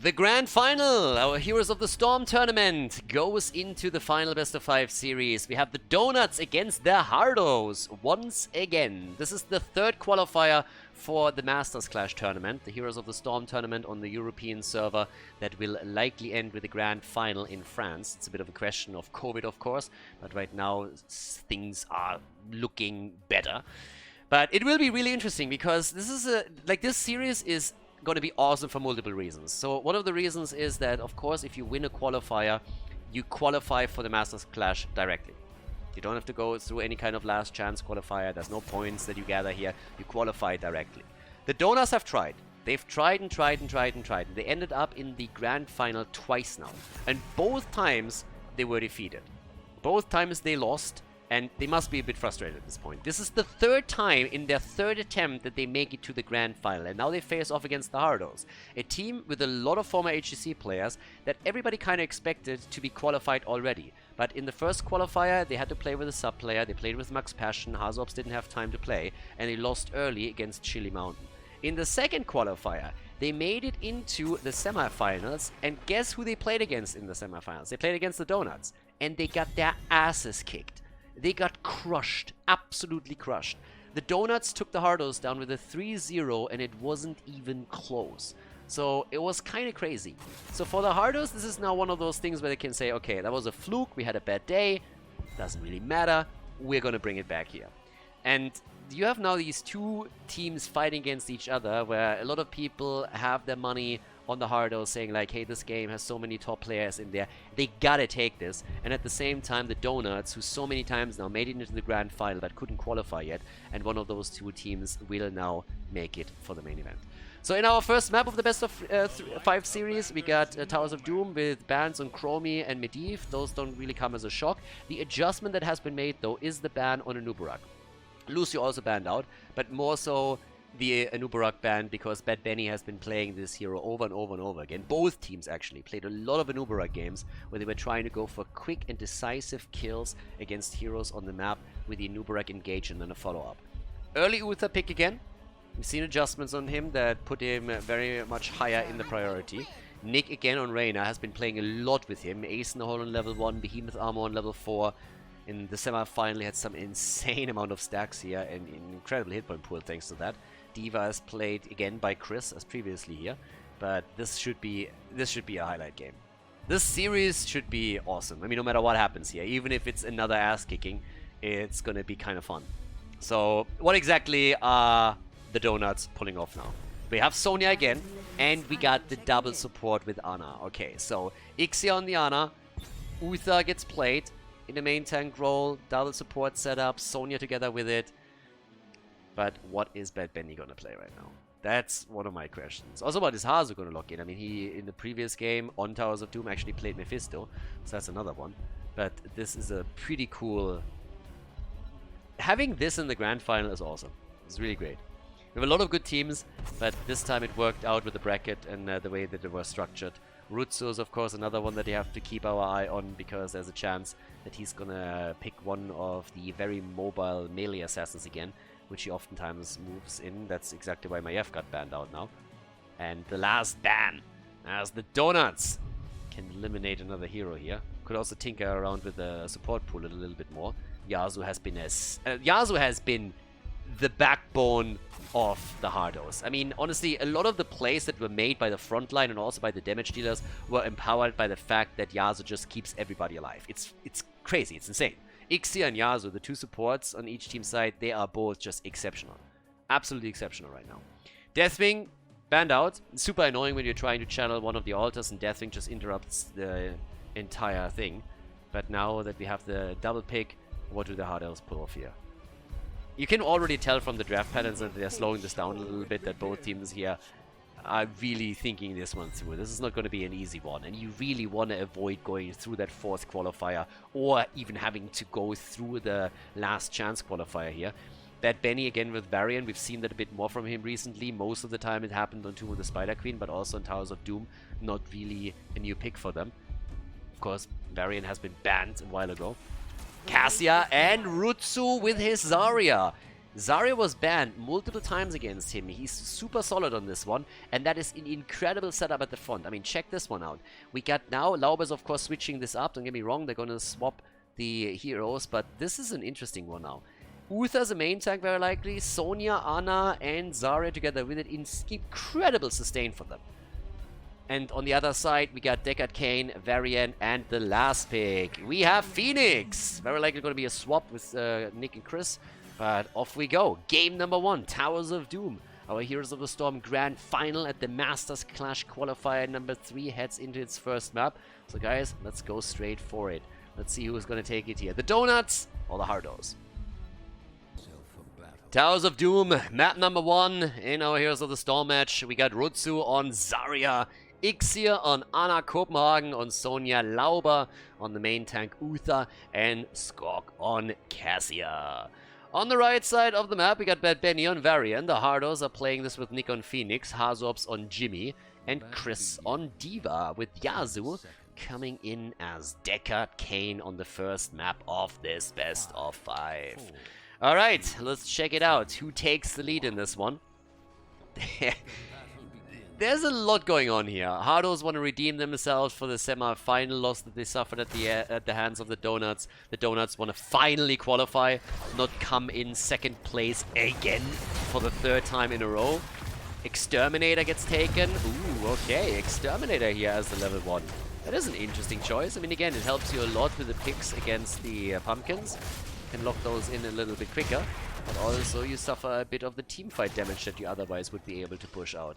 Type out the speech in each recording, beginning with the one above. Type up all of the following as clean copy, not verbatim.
The grand final, our Heroes of the Storm tournament, goes into the final best of 5 series. We have the Donuts against the Hardos once again. This is the third qualifier for the Masters Clash tournament, the Heroes of the Storm tournament on the European server that will likely end with the grand final in France. It's a bit of a question of COVID, of course, but right now things are looking better. But it will be really interesting because this is this series is going to be awesome for multiple reasons. So one of the reasons is that, of course, if you win a qualifier, you qualify for the Masters Clash directly. You don't have to go through any kind of last chance qualifier. There's no points that you gather here. You qualify directly. The Donuts have tried. They've tried and tried and tried and tried. They ended up in the grand final twice now. And both times they were defeated. Both times they lost. And they must be a bit frustrated at this point. This is the third time in their third attempt that they make it to the grand final. And now they face off against the Hardos, a team with a lot of former HGC players that everybody kind of expected to be qualified already. But in the first qualifier, they had to play with a sub player. They played with Max Passion. Hazops didn't have time to play. And they lost early against Chili Mountain. In the second qualifier, they made it into the semifinals. And guess who they played against in the semifinals? They played against the Donuts. And they got their asses kicked. They got crushed, absolutely crushed. The Donuts took the Hardos down with a 3-0 and it wasn't even close. So it was kind of crazy. So for the Hardos, this is now one of those things where they can say, okay, that was a fluke, we had a bad day, doesn't really matter, we're gonna bring it back here. And you have now these two teams fighting against each other where a lot of people have their money on the Hardos saying like, hey, this game has so many top players in there, they gotta take this. And at the same time, the Donuts, who so many times now made it into the grand final but couldn't qualify yet, and one of those two teams will now make it for the main event. So in our first map of the best of 5 series, we got Towers of Doom with bans on Chromie and Medivh. Those don't really come as a shock. The adjustment that has been made, though, is the ban on Anubarak. Lucio also banned out, but more so the Anubarak ban because Bad Benny has been playing this hero over and over and over again. Both teams actually played a lot of Anubarak games where they were trying to go for quick and decisive kills against heroes on the map with the Anubarak engage and then a follow-up. Early Uther pick again. We've seen adjustments on him that put him very much higher in the priority. Nick again on Reyna has been playing a lot with him. Ace in the hole on level 1, Behemoth armor on level 4. In the semi-finally had some insane amount of stacks here and an incredible hit point pool thanks to that. Diva is played again by Chris as previously here, but this should be a highlight game. This series should be awesome. I mean, no matter what happens here, even if it's another ass kicking, it's gonna be kind of fun. So, what exactly are the Donuts pulling off now? We have Sonya again, and we got the double support with Ana. Okay, so Ixia on the Ana, Uther gets played in the main tank role, double support setup, Sonya together with it. But what is Bad Benny gonna play right now? That's one of my questions. Also, what is Hazu gonna lock in? I mean, he, in the previous game on Towers of Doom, actually played Mephisto, so that's another one. But this is a pretty cool... Having this in the grand final is awesome. It's really great. We have a lot of good teams, but this time it worked out with the bracket and the way that they were structured. Rutsu is, of course, another one that you have to keep our eye on because there's a chance that he's gonna pick one of the very mobile melee assassins again, which he oftentimes moves in. That's exactly why Maiev got banned out now. And the last ban, as the Donuts can eliminate another hero here. Could also tinker around with the support pool a little bit more. Yasuo has been the backbone of the Hardos. I mean, honestly, a lot of the plays that were made by the front line and also by the damage dealers were empowered by the fact that Yasuo just keeps everybody alive. It's crazy, it's insane. Ixia and Yasuo, the two supports on each team side, they are both just exceptional. Absolutely exceptional right now. Deathwing, banned out. Super annoying when you're trying to channel one of the altars and Deathwing just interrupts the entire thing. But now that we have the double pick, what do the Hardos pull off here? You can already tell from the draft patterns that they're slowing this down a little bit, that both teams here are really thinking this one through. This is not going to be an easy one, and you really want to avoid going through that fourth qualifier or even having to go through the last chance qualifier here. Bad Benny again with Varian. We've seen that a bit more from him recently. Most of the time it happened on Tomb of the Spider Queen, but also on Towers of Doom. Not really a new pick for them. Of course, Varian has been banned a while ago. Cassia and Rutsu with his Zarya. Zarya was banned multiple times against him. He's super solid on this one, and that is an incredible setup at the front. I mean, check this one out. We got now, Lauber's of course switching this up, don't get me wrong, they're gonna swap the heroes, but this is an interesting one now. Uther's a main tank very likely, Sonya, Ana, and Zarya together with it, incredible sustain for them. And on the other side, we got Deckard Cain, Varian, and the last pick. We have Phoenix! Very likely going to be a swap with Nick and Chris. But off we go. Game number 1, Towers of Doom. Our Heroes of the Storm Grand Final at the Masters Clash Qualifier number 3 heads into its first map. So guys, let's go straight for it. Let's see who's going to take it here. The Donuts or the Hardos? Towers of Doom, map number 1 in our Heroes of the Storm match. We got Rutsu on Zarya. Ixir on Ana Copenhagen, on Sonya Lauber, on the main tank Uther, and Skog on Cassia. On the right side of the map, we got Bad Benny on Varian. The Hardos are playing this with Nick on Phoenix, Hazorps on Jimmy, and Chris on Diva, with Yasu coming in as Deckard Cain on the first map of this best of 5. Alright, let's check it out. Who takes the lead in this one? There's a lot going on here. Hardos want to redeem themselves for the semi-final loss that they suffered at the hands of the Donuts. The Donuts want to finally qualify, not come in second place again for the 3rd time in a row. Exterminator gets taken. Ooh, okay. Exterminator here as the level 1. That is an interesting choice. I mean, again, it helps you a lot with the picks against the pumpkins. You can lock those in a little bit quicker. But also you suffer a bit of the teamfight damage that you otherwise would be able to push out.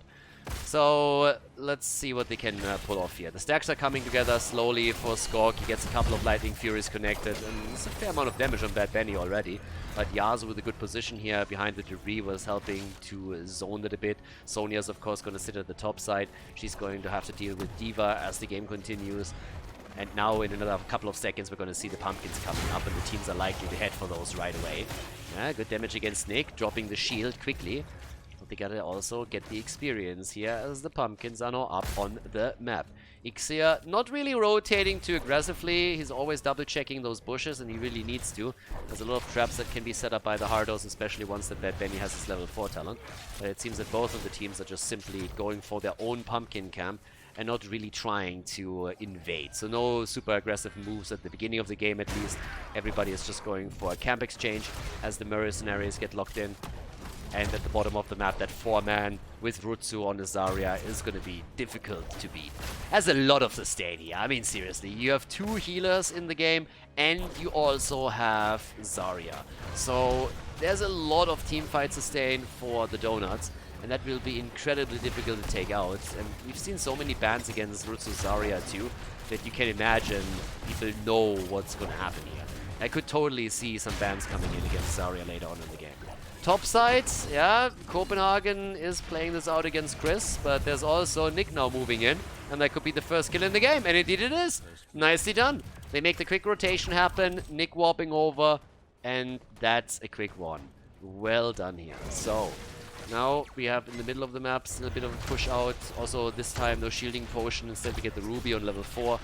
So let's see what they can pull off here. The stacks are coming together slowly for Skog. He gets a couple of Lightning Furies connected, and it's a fair amount of damage on Bad Benny already. But Yasu with a good position here behind the debris was helping to zone it a bit. Sonya's of course going to sit at the top side. She's going to have to deal with Diva as the game continues. And now in another couple of seconds we're going to see the pumpkins coming up, and the teams are likely to head for those right away. Yeah, good damage against Nick, dropping the shield quickly. But they gotta also get the experience here as the pumpkins are now up on the map. Ixia not really rotating too aggressively. He's always double checking those bushes, and he really needs to. There's a lot of traps that can be set up by the Hardos, especially once that Bad Benny has his level 4 talent. But it seems that both of the teams are just simply going for their own pumpkin camp and not really trying to invade. So no super aggressive moves at the beginning of the game at least. Everybody is just going for a camp exchange as the mercenaries get locked in. And at the bottom of the map, that 4-man with Rutsu on the Zarya is going to be difficult to beat. Has a lot of sustain here. I mean, seriously, you have 2 healers in the game, and you also have Zarya. So there's a lot of teamfight sustain for the Donuts, and that will be incredibly difficult to take out. And we've seen so many bans against Rutsu Zarya too, that you can imagine people know what's going to happen here. I could totally see some bans coming in against Zarya later on in the game. Top side, yeah, Copenhagen is playing this out against Chris, but there's also Nick now moving in, and that could be the first kill in the game, and indeed it is. Nicely done. They make the quick rotation happen, Nick warping over, and that's a quick one. Well done here. So, now we have in the middle of the map still a bit of a push out. Also this time no shielding potion, instead we get the Ruby on level 4.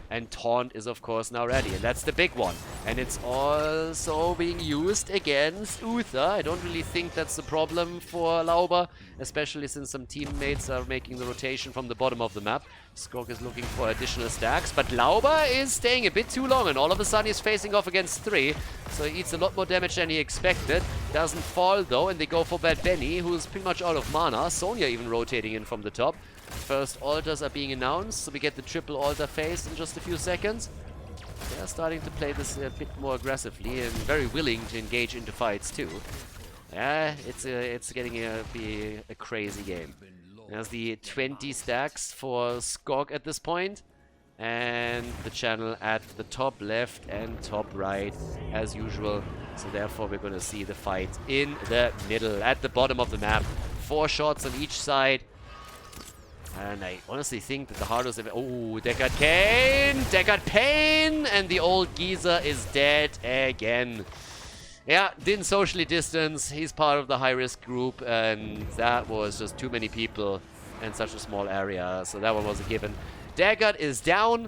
And Taunt is of course now ready, and that's the big one. And it's also being used against Uther. I don't really think that's the problem for Lauber, especially since some teammates are making the rotation from the bottom of the map. Skog is looking for additional stacks, but Lauber is staying a bit too long, and all of a sudden he's facing off against 3. So he eats a lot more damage than he expected. Doesn't fall though, and they go for Bad Benny, who's pretty much out of mana. Sonya even rotating in from the top. First altars are being announced, so we get the triple altar phase in just a few seconds. They're starting to play this a bit more aggressively and very willing to engage into fights too. Yeah, it's getting to be a crazy game. There's the 20 stacks for Skog at this point, and the channel at the top left and top right as usual. So therefore we're going to see the fight in the middle at the bottom of the map. 4 shots on each side. And I honestly think that the Hardos have... Oh, Deckard Cain! Deckard Pain! And the old geezer is dead again. Yeah, didn't socially distance. He's part of the high-risk group, and that was just too many people in such a small area. So that one was a given. Deckard is down,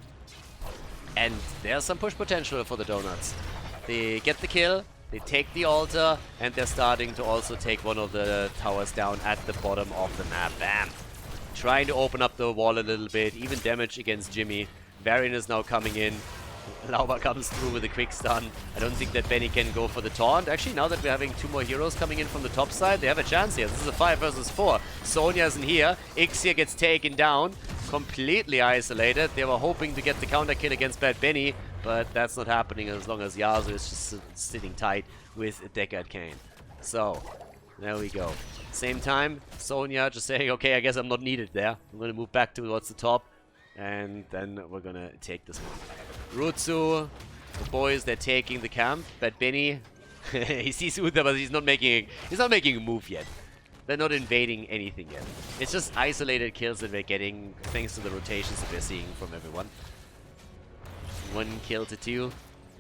and there's some push potential for the Donuts. They get the kill. They take the altar, and they're starting to also take one of the towers down at the bottom of the map. Bam! Trying to open up the wall a little bit, even damage against Jimmy. Varian is now coming in. Lauba comes through with a quick stun. I don't think that Benny can go for the taunt. Actually, now that we're having 2 more heroes coming in from the top side, they have a chance here. This is a 5 versus 4. Sonya isn't here. X here gets taken down. Completely isolated. They were hoping to get the counter kill against Bad Benny, but that's not happening as long as Yasuo is just sitting tight with a Deckard Cain. So, there we go. Same time, Sonya just saying, okay, I guess I'm not needed there. I'm going to move back towards the top, and then we're going to take this one. Rutsu, the boys, they're taking the camp. Bad Benny, he sees Uther, but he's not making a move yet. They're not invading anything yet. It's just isolated kills that we're getting thanks to the rotations that we're seeing from everyone. 1 kill to 2.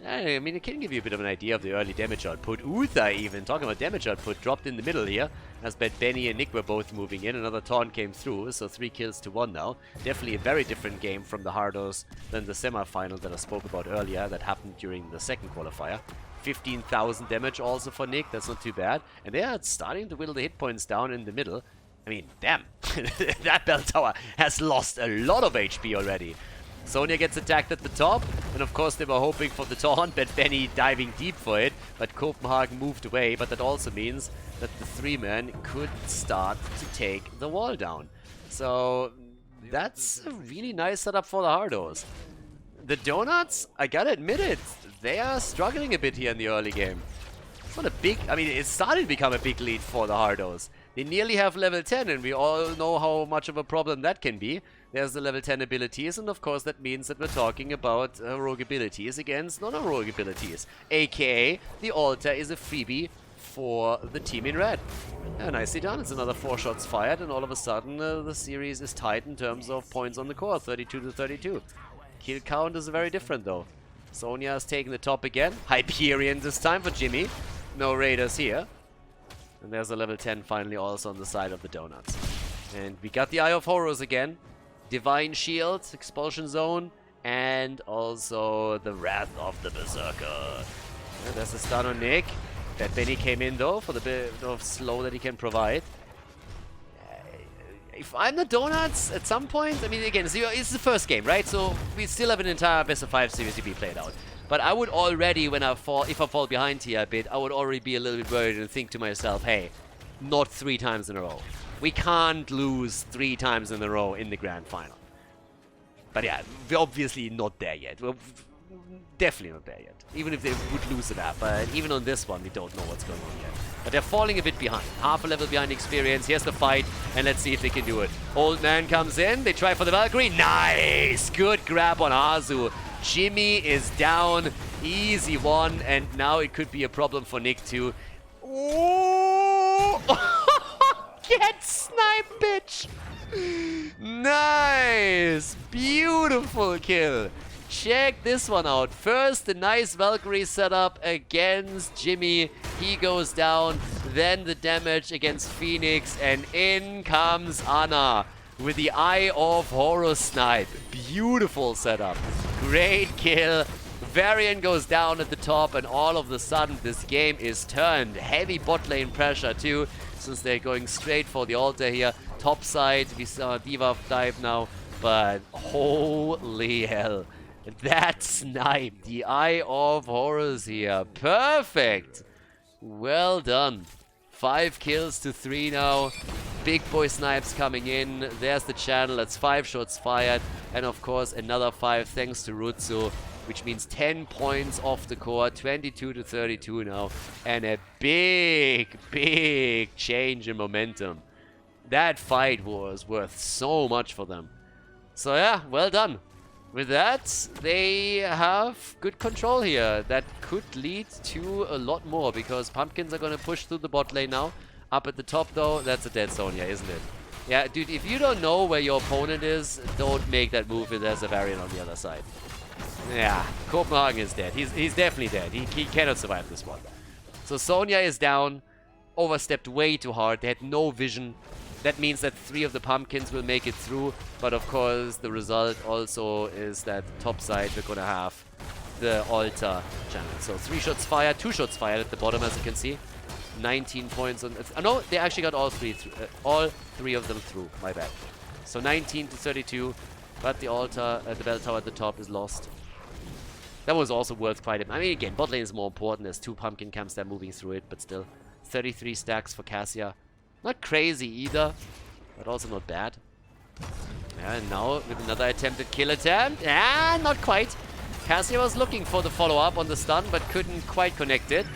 I mean, it can give you a bit of an idea of the early damage output. Uther even, talking about damage output, dropped in the middle here. As Bad Benny and Nick were both moving in. Another taunt came through, so 3 kills to 1 now. Definitely a very different game from the Hardos than the semi-final that I spoke about earlier that happened during the second qualifier. 15,000 damage also for Nick, that's not too bad. And they are starting to whittle the hit points down in the middle. I mean, damn, that bell tower has lost a lot of HP already. Sonya gets attacked at the top, and of course they were hoping for the taunt, but Benny diving deep for it, but Copenhagen moved away, but that also means that the 3-man could start to take the wall down. So that's a really nice setup for the Hardos. The Donuts, I gotta admit it, they are struggling a bit here in the early game. It's not a big, I mean, it started to become a big lead for the Hardos. They nearly have level 10, and we all know how much of a problem that can be. There's the level 10 abilities, and of course that means that we're talking about heroic abilities against non-heroic abilities. AKA, the altar is a freebie for the team in red. Yeah, nicely done. It's another 4 shots fired, and all of a sudden the series is tight in terms of points on the core, 32 to 32. Kill count is very different though. Sonya is taking the top again. Hyperion this time for Jimmy. No raiders here. And there's a level 10 finally also on the side of the Donuts. And we got the Eye of Horus again. Divine Shield, Expulsion Zone, and also the Wrath of the Berserker. And there's a stun on Nick. Bad Benny came in though for the bit of slow that he can provide. If I'm the Donuts, at some point, I mean, again, it's the first game, right? So we still have an entire best of 5 series to be played out. But I would already, if I fall behind here a bit, I would already be a little bit worried and think to myself, hey, not 3 times in a row. We can't lose 3 times in a row in the grand final. But yeah, we're obviously not there yet. We're definitely not there yet. Even if they would lose it up. But even on this one, we don't know what's going on yet. But they're falling a bit behind. Half a level behind experience. Here's the fight, and let's see if they can do it. Old man comes in. They try for the Valkyrie. Nice! Good grab on Azu. Jimmy is down. Easy one. And now it could be a problem for Nick too. Ooh! Get sniped, bitch! Nice! Beautiful kill. Check this one out. First, the nice Valkyrie setup against Jimmy. He goes down. Then the damage against Phoenix. And in comes Anna with the Eye of Horus snipe. Beautiful setup. Great kill. Varian goes down at the top, and all of a sudden this game is turned. Heavy bot lane pressure too, since they're going straight for the altar here. Top side, we saw D.Va dive now, but holy hell. That snipe, the Eye of Horus here. Perfect. Well done. 5 kills to 3 now. Big boy snipes coming in. There's the channel. That's 5 shots fired. And of course another 5 thanks to Rutsu, which means 10 points off the core. 22 to 32 now. And a big, big change in momentum. That fight was worth so much for them. So yeah, well done. With that, they have good control here. That could lead to a lot more, because Pumpkins are going to push through the bot lane now. Up at the top, though, that's a dead Sonya, isn't it? Yeah, dude, if you don't know where your opponent is, don't make that move if there's a Varian on the other side. Yeah, Copenhagen is dead. He's definitely dead. He cannot survive this one. So Sonya is down. Overstepped way too hard. They had no vision. That means that 3 of the Pumpkins will make it through, but of course the result also is that top side we're gonna have the altar channel. So 3 shots fired, 2 shots fired at the bottom, as you can see. 19 points on... no, they actually got all three of them through. My bad. So 19 to 32, but the altar, the bell tower at the top is lost. That was also worth quite a... I mean, again, bot lane is more important. There's 2 pumpkin camps that are moving through it, but still. 33 stacks for Cassia. Not crazy either, but also not bad. And now with another attempted kill attempt. And not quite. Cassia was looking for the follow-up on the stun, but couldn't quite connect it.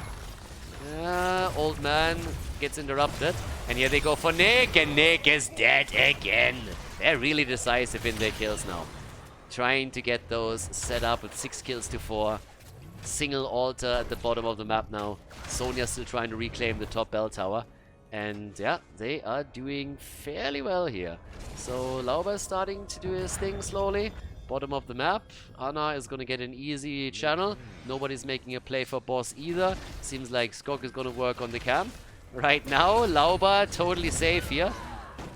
Old man gets interrupted. And here they go for Nick, and Nick is dead again. They're really decisive in their kills now. Trying to get those set up with 6 kills to 4. Single altar at the bottom of the map now. Sonya still trying to reclaim the top bell tower. And yeah, they are doing fairly well here. So Lauber is starting to do his thing slowly. Bottom of the map. Anna is going to get an easy channel. Nobody's making a play for boss either. Seems like Skog is going to work on the camp. Right now, Lauber totally safe here.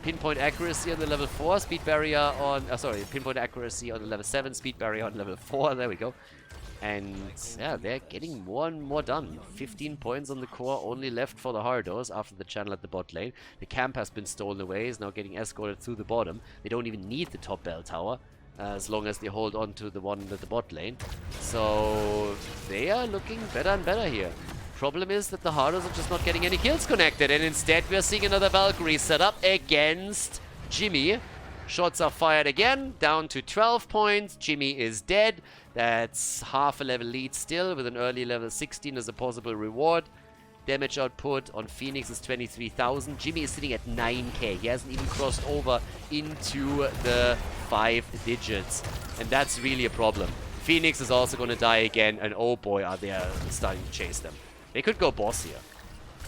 Pinpoint accuracy on the level 4, speed barrier on... pinpoint accuracy on the level 7, speed barrier on level 4. There we go. And yeah, they're getting more and more done. 15 points on the core, only left for the Hardos after the channel at the bot lane. The camp has been stolen away, is now getting escorted through the bottom. They don't even need the top bell tower, as long as they hold on to the one at the bot lane. So they are looking better and better here. Problem is that the Hardos are just not getting any kills connected, and instead we are seeing another Valkyrie set up against Jimmy. Shots are fired again, down to 12 points. Jimmy is dead. That's half a level lead still, with an early level 16 as a possible reward. Damage output on Phoenix is 23,000. Jimmy is sitting at 9k. He hasn't even crossed over into the 5 digits. And that's really a problem. Phoenix is also going to die again, and oh boy, are they starting to chase them. They could go boss here.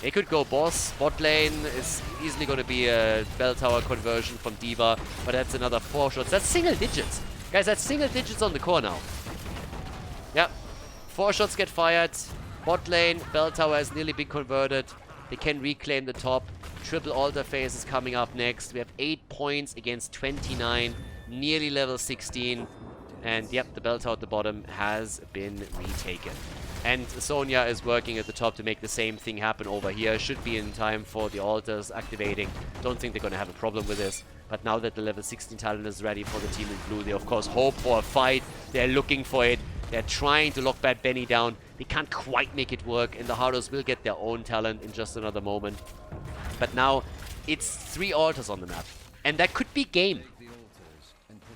They could go boss. Bot lane is easily going to be a bell tower conversion from D.Va, but that's another 4 shots. That's single digits. Guys, that's single digits on the core now. Yep. 4 shots get fired. Bot lane, bell tower has nearly been converted. They can reclaim the top. Triple altar phase is coming up next. We have 8 points against 29. Nearly level 16. And yep, the bell tower at the bottom has been retaken. And Sonya is working at the top to make the same thing happen over here. Should be in time for the altars activating. Don't think they're going to have a problem with this. But now that the level 16 talent is ready for the team in blue, they of course hope for a fight. They're looking for it. They're trying to lock Bad Benny down. They can't quite make it work, and the Hardos will get their own talent in just another moment. But now, it's 3 altars on the map. And that could be game.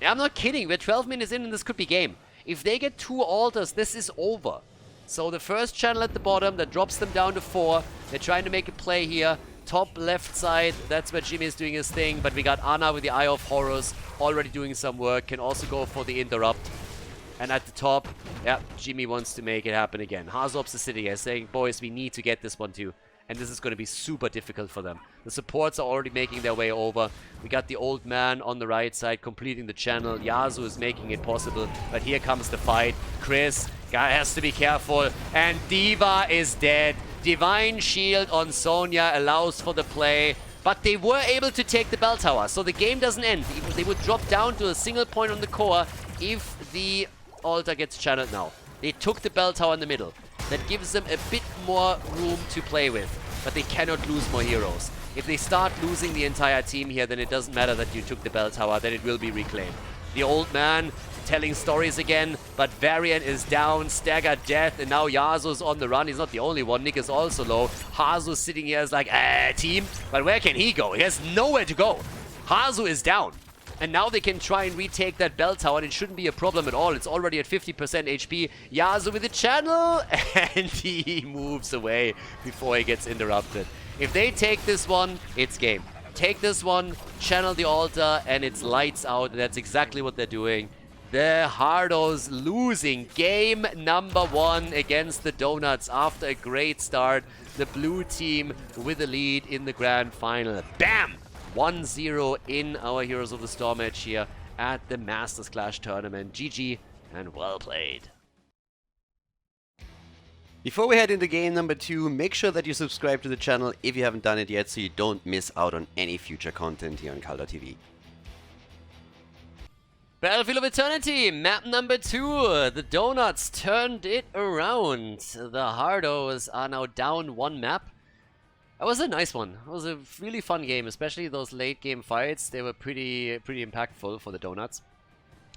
I'm not kidding. We're 12 minutes in and this could be game. If they get 2 altars, this is over. So the first channel at the bottom, that drops them down to 4. They're trying to make a play here. Top left side, that's where Jimmy is doing his thing. But we got Anna with the Eye of Horus already doing some work. Can also go for the interrupt. And at the top, yeah, Jimmy wants to make it happen again. Hazops is sitting here saying, boys, we need to get this one too. And this is going to be super difficult for them. The supports are already making their way over. We got the old man on the right side completing the channel. Yasu is making it possible. But here comes the fight. Chris, guy has to be careful. And D.Va is dead. Divine Shield on Sonya allows for the play. But they were able to take the bell tower. So the game doesn't end. They would drop down to a single point on the core if the altar gets channeled now. They took the bell tower in the middle. That gives them a bit more room to play with. But they cannot lose more heroes. If they start losing the entire team here, then it doesn't matter that you took the bell tower, then it will be reclaimed. The old man telling stories again, but Varian is down, stagger death, and now Yasuo's on the run. He's not the only one. Nick is also low. Hazu sitting here is like, team. But where can he go? He has nowhere to go. Hazu is down. And now they can try and retake that bell tower, and it shouldn't be a problem at all. It's already at 50% HP. Yasuo with the channel, and he moves away before he gets interrupted. If they take this one, it's game. Take this one, channel the altar, and it's lights out. And that's exactly what they're doing. The Hardos losing game number 1 against the Donuts after a great start. The blue team with the lead in the grand final. Bam! 1-0 in our Heroes of the Storm match here at the Masters Clash tournament. GG and well played. Before we head into game number 2, make sure that you subscribe to the channel if you haven't done it yet so you don't miss out on any future content here on Khaldor TV. Battlefield of Eternity, map number 2. The Donuts turned it around. The Hardos are now down 1 map. That was a nice one. It was a really fun game, especially those late game fights. They were pretty impactful for the Donuts.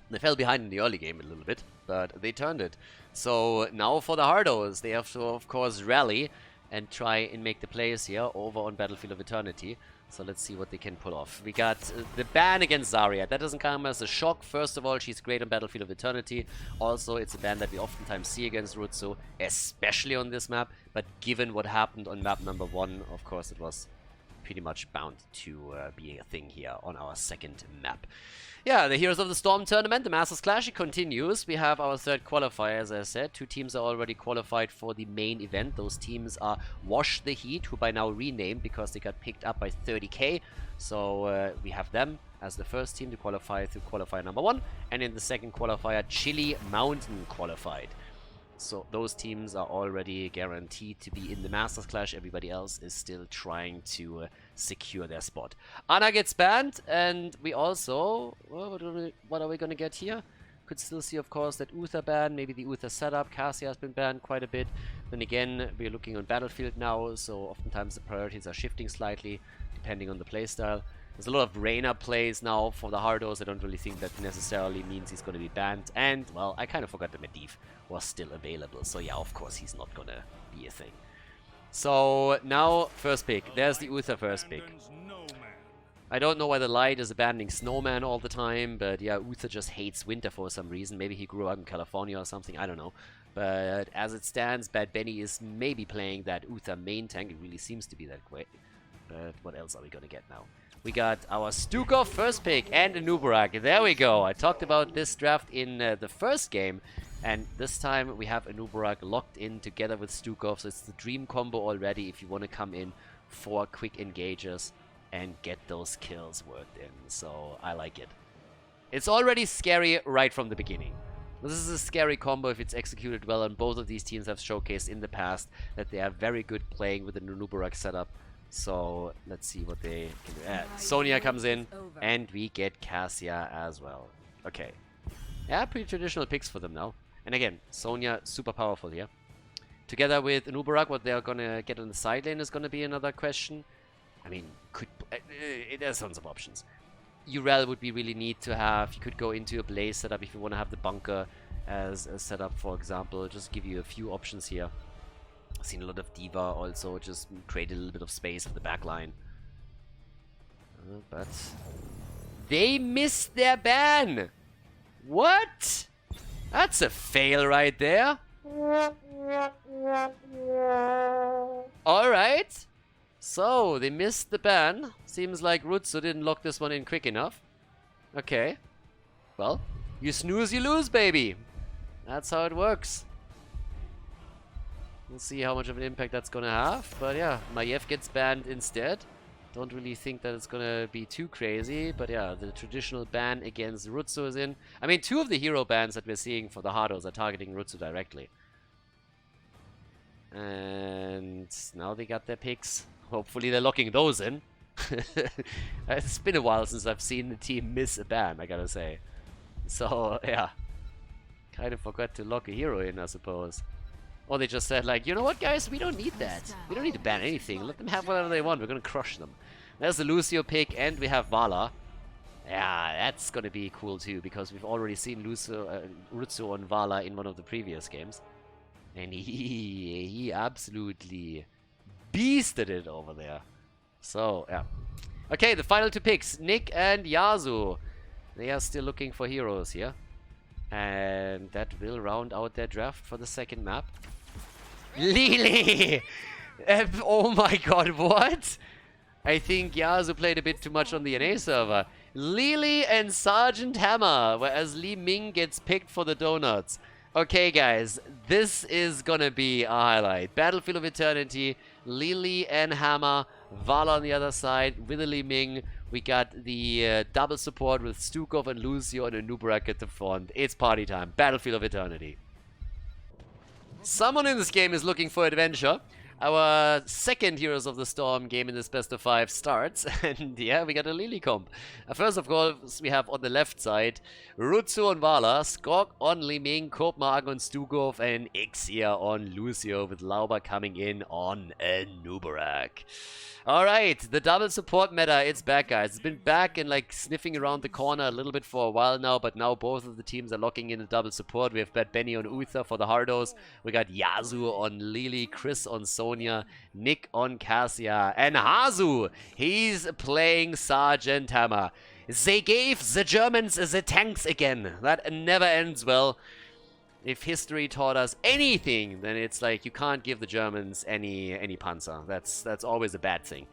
They fell behind in the early game a little bit, but they turned it. So now for the Hardos, they have to, of course, rally and try and make the plays here over on Battlefield of Eternity. So let's see what they can pull off. We got the ban against Zarya. That doesn't come as a shock. First of all, she's great on Battlefield of Eternity. Also, it's a ban that we oftentimes see against Rutsu, especially on this map. But given what happened on map number 1, of course, it was pretty much bound to be a thing here on our second map. Yeah, the Heroes of the Storm tournament, the Masters Clash, it continues. We have our third qualifier, as I said. 2 teams are already qualified for the main event. Those teams are Wash the Heat, who by now renamed because they got picked up by 30k. So we have them as the first team to qualify through qualifier number 1. And in the second qualifier, Chili Mountain qualified. So those teams are already guaranteed to be in the Masters Clash. Everybody else is still trying to secure their spot. Ana gets banned, and we also... Well, what are we going to get here? Could still see, of course, that Uther ban, maybe the Uther setup. Cassia has been banned quite a bit. Then again, we're looking on Battlefield now, so oftentimes the priorities are shifting slightly, depending on the playstyle. There's a lot of Reyna plays now for the Hardos. I don't really think that necessarily means he's going to be banned. And, well, I kind of forgot that Medivh was still available. So, yeah, of course, he's not going to be a thing. So, now, first pick. There's the Uther first pick. I don't know why the Light is abandoning Snowman all the time. But, yeah, Uther just hates winter for some reason. Maybe he grew up in California or something. I don't know. But as it stands, Bad Benny is maybe playing that Uther main tank. It really seems to be that way. But what else are we going to get now? We got our Stukov first pick and a Nubarak. There we go. I talked about this draft in the first game. And this time we have a Nubarak locked in together with Stukov. So it's the dream combo already if you want to come in for quick engages and get those kills worked in. So I like it. It's already scary right from the beginning. This is a scary combo if it's executed well. And both of these teams have showcased in the past that they are very good playing with the Nubarak setup. So, let's see what they can do. Sonya comes in, and we get Cassia as well. Okay. Yeah, pretty traditional picks for them now. And again, Sonya, super powerful here. Together with Nubarak, what they're gonna get on the side lane is gonna be another question. I mean, there's tons of options. Urel would be really neat to have. You could go into a Blaze setup if you want to have the bunker as a setup, for example. Just give you a few options here. I've seen a lot of D.Va also, just create a little bit of space for the backline. But they missed their ban! What? That's a fail right there. Alright. So, they missed the ban. Seems like Rutsu didn't lock this one in quick enough. Okay. Well, you snooze, you lose, baby. That's how it works. We'll see how much of an impact that's gonna have. But yeah, Maiev gets banned instead. Don't really think that it's gonna be too crazy. But yeah, the traditional ban against Rutsu is in. I mean, 2 of the hero bans that we're seeing for the Hardos are targeting Rutsu directly. And now they got their picks. Hopefully they're locking those in. It's been a while since I've seen the team miss a ban, I gotta say. So, yeah. Kind of forgot to lock a hero in, I suppose. Or they just said, like, you know what, guys? We don't need that. We don't need to ban anything. Let them have whatever they want. We're going to crush them. There's the Lucio pick, and we have Vala. Yeah, that's going to be cool, too, because we've already seen Rutsu on Vala in one of the previous games. And he absolutely beasted it over there. So, yeah. Okay, the final 2 picks. Nick and Yasu. They are still looking for heroes here. And that will round out their draft for the second map. Lily! Oh my god, what? I think Yasu played a bit too much on the NA server. Lily and Sergeant Hammer, whereas Li Ming gets picked for the Donuts. Okay, guys, this is gonna be a highlight. Battlefield of Eternity, Lily and Hammer, Vala on the other side with a Li Ming. We got the double support with Stukov and Lucio and a Nubarak at the front. It's party time. Battlefield of Eternity. Someone in this game is looking for adventure. our second Heroes of the Storm game in this best of 5 starts, and yeah, we got a Lily comp. First of course, we have on the left side Rutsu on Vala, Skog on Li Ming, Kopenhagen on Stugov, and Ixia on Lucio, with Lauber coming in on Nubarak. Alright, the double support meta, it's back, guys. It's been back and like sniffing around the corner a little bit for a while now, but now both of the teams are locking in the double support. We have Bad Benny on Uther for the Hardos. We got Yasu on Lily, Chris on Sonya, Nick on Cassia, and Hazu, he's playing Sergeant Hammer. They gave the Germans the tanks again. That never ends well. If history taught us anything, then it's like you can't give the Germans any Panzer. That's always a bad thing.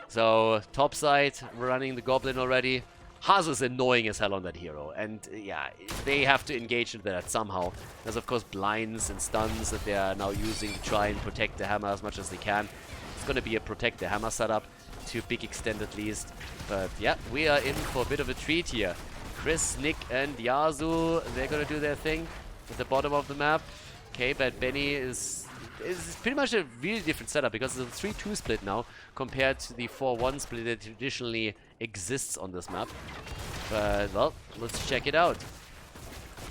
So top side, we're running the Goblin already. Hazu's annoying as hell on that hero, and yeah, they have to engage into that somehow. There's of course blinds and stuns that they are now using to try and protect the hammer as much as they can. It's gonna be a protect the hammer setup, to a big extent at least. But yeah, we are in for a bit of a treat here. Chris, Nick, and Yasu, they're gonna do their thing at the bottom of the map. Okay, Bad Benny is pretty much a really different setup because it's a 3-2 split now compared to the 4-1 split that traditionally exists on this map. But, well, let's check it out.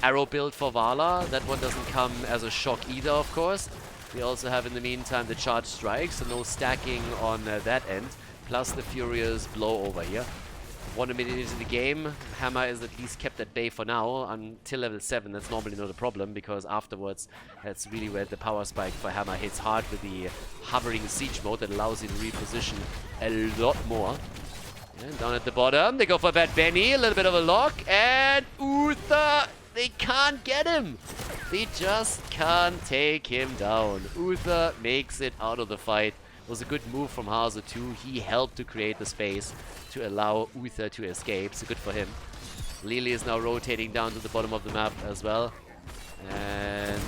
Arrow build for Vala. That one doesn't come as a shock either, of course. We also have, in the meantime, the charge strike, so no stacking on that end. Plus the Furious blow over here. 1 minute into the game, Hammer is at least kept at bay for now until level 7. That's normally not a problem because afterwards that's really where the power spike for Hammer hits hard with the hovering siege mode that allows you to reposition a lot more. And down at the bottom, they go for Bad Benny, a little bit of a lock, and Uther, they can't get him. They just can't take him down. Uther makes it out of the fight. It was a good move from Hazu too. He helped to create the space to allow Uther to escape, so good for him. Lily is now rotating down to the bottom of the map as well. And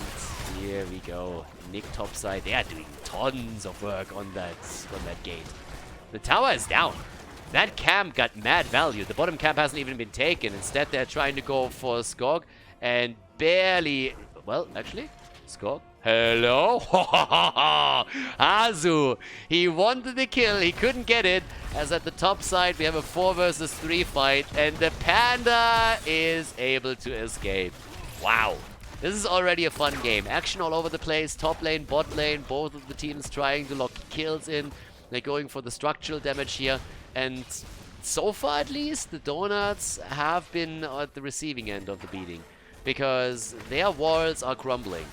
here we go. Nick topside. They are doing tons of work on that gate. The tower is down. That camp got mad value. The bottom camp hasn't even been taken. Instead, they're trying to go for Skog and barely... Well, actually, Skog. Hello? Hazu. He wanted the kill. He couldn't get it. As at the top side, we have a 4 versus 3 fight. And the Panda is able to escape. Wow. This is already a fun game. Action all over the place. Top lane, bot lane. Both of the teams trying to lock kills in. They're going for the structural damage here. And so far, at least, the Donuts have been at the receiving end of the beating. Because their walls are crumbling.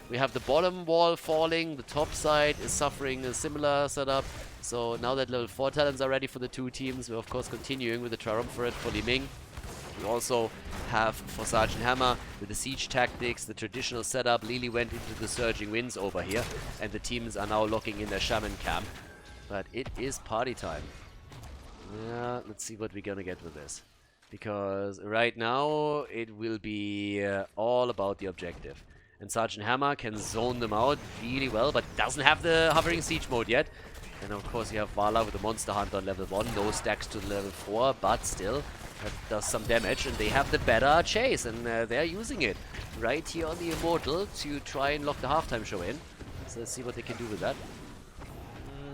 We have the bottom wall falling, the top side is suffering a similar setup. So now that level 4 talents are ready for the two teams, we're of course continuing with the Triumvirate for Li Ming. We also have for Sergeant Hammer with the siege tactics, the traditional setup. Lily went into the Surging Winds over here, and the teams are now locking in their Shaman camp. But it is party time. Yeah, let's see what we're gonna get with this. Because right now it will be all about the objective. And Sergeant Hammer can zone them out really well, but doesn't have the hovering siege mode yet. And of course you have Vala with the Monster Hunter on level 1, no stacks to level 4, but still that does some damage, and they have the better chase, and they're using it right here on the Immortal to try and lock the halftime show in. So let's see what they can do with that.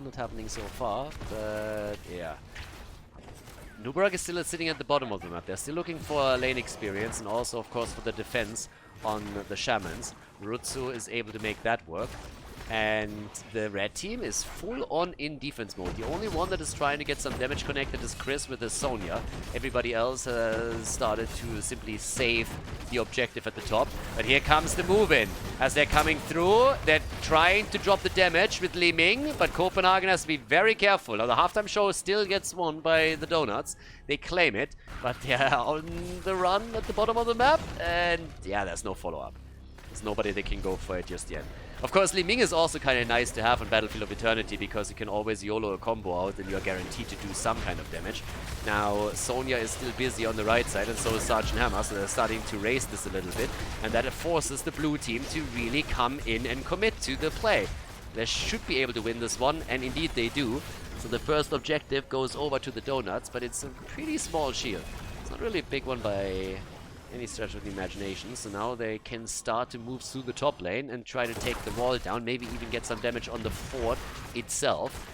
Not happening so far, but yeah. Nubarak is still sitting at the bottom of the map. They're still looking for lane experience, and also of course for the defense on the Shamans. Rutsu is able to make that work. And the red team is full on in defense mode. The only one that is trying to get some damage connected is Chris with his Sonya. Everybody else has started to simply save the objective at the top. But here comes the move in. As they're coming through, they're trying to drop the damage with Li Ming, but Copenhagen has to be very careful. Now the halftime show still gets won by the Donuts. They claim it, but they're on the run at the bottom of the map. And yeah, there's no follow-up. There's nobody that can go for it just yet. Of course, Li Ming is also kind of nice to have on Battlefield of Eternity because you can always YOLO a combo out and you're guaranteed to do some kind of damage. Now, Sonya is still busy on the right side and so is Sergeant Hammer, so they're starting to raise this a little bit. And that forces the blue team to really come in and commit to the play. They should be able to win this one, and indeed they do. So the first objective goes over to the Donuts, but it's a pretty small shield. It's not really a big one by any stretch of the imagination, so now they can start to move through the top lane and try to take the wall down, maybe even get some damage on the fort itself.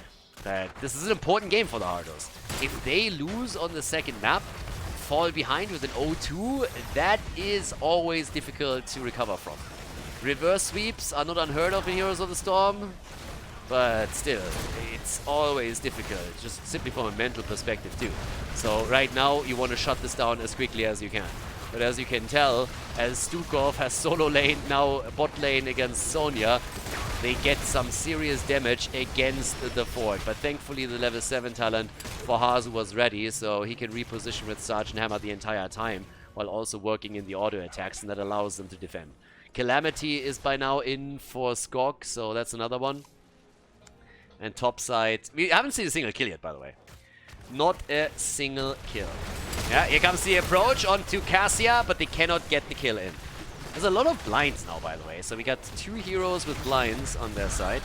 But this is an important game for the Hardos. If they lose on the second map, fall behind with an 0-2, that is always difficult to recover from. Reverse sweeps are not unheard of in Heroes of the Storm, but still, it's always difficult, just simply from a mental perspective too. So right now, you want to shut this down as quickly as you can. But as you can tell, as Stukov has solo lane, now bot lane against Sonya, they get some serious damage against the fort. But thankfully the level 7 talent for Hazu was ready, so he can reposition with Sergeant Hammer the entire time, while also working in the auto attacks, and that allows them to defend. Calamity is by now in for Skog, so that's another one. And topside, we haven't seen a single kill yet, by the way. Not a single kill. Yeah, here comes the approach onto Cassia, but they cannot get the kill in. There's a lot of blinds now, by the way. So we got 2 heroes with blinds on their side.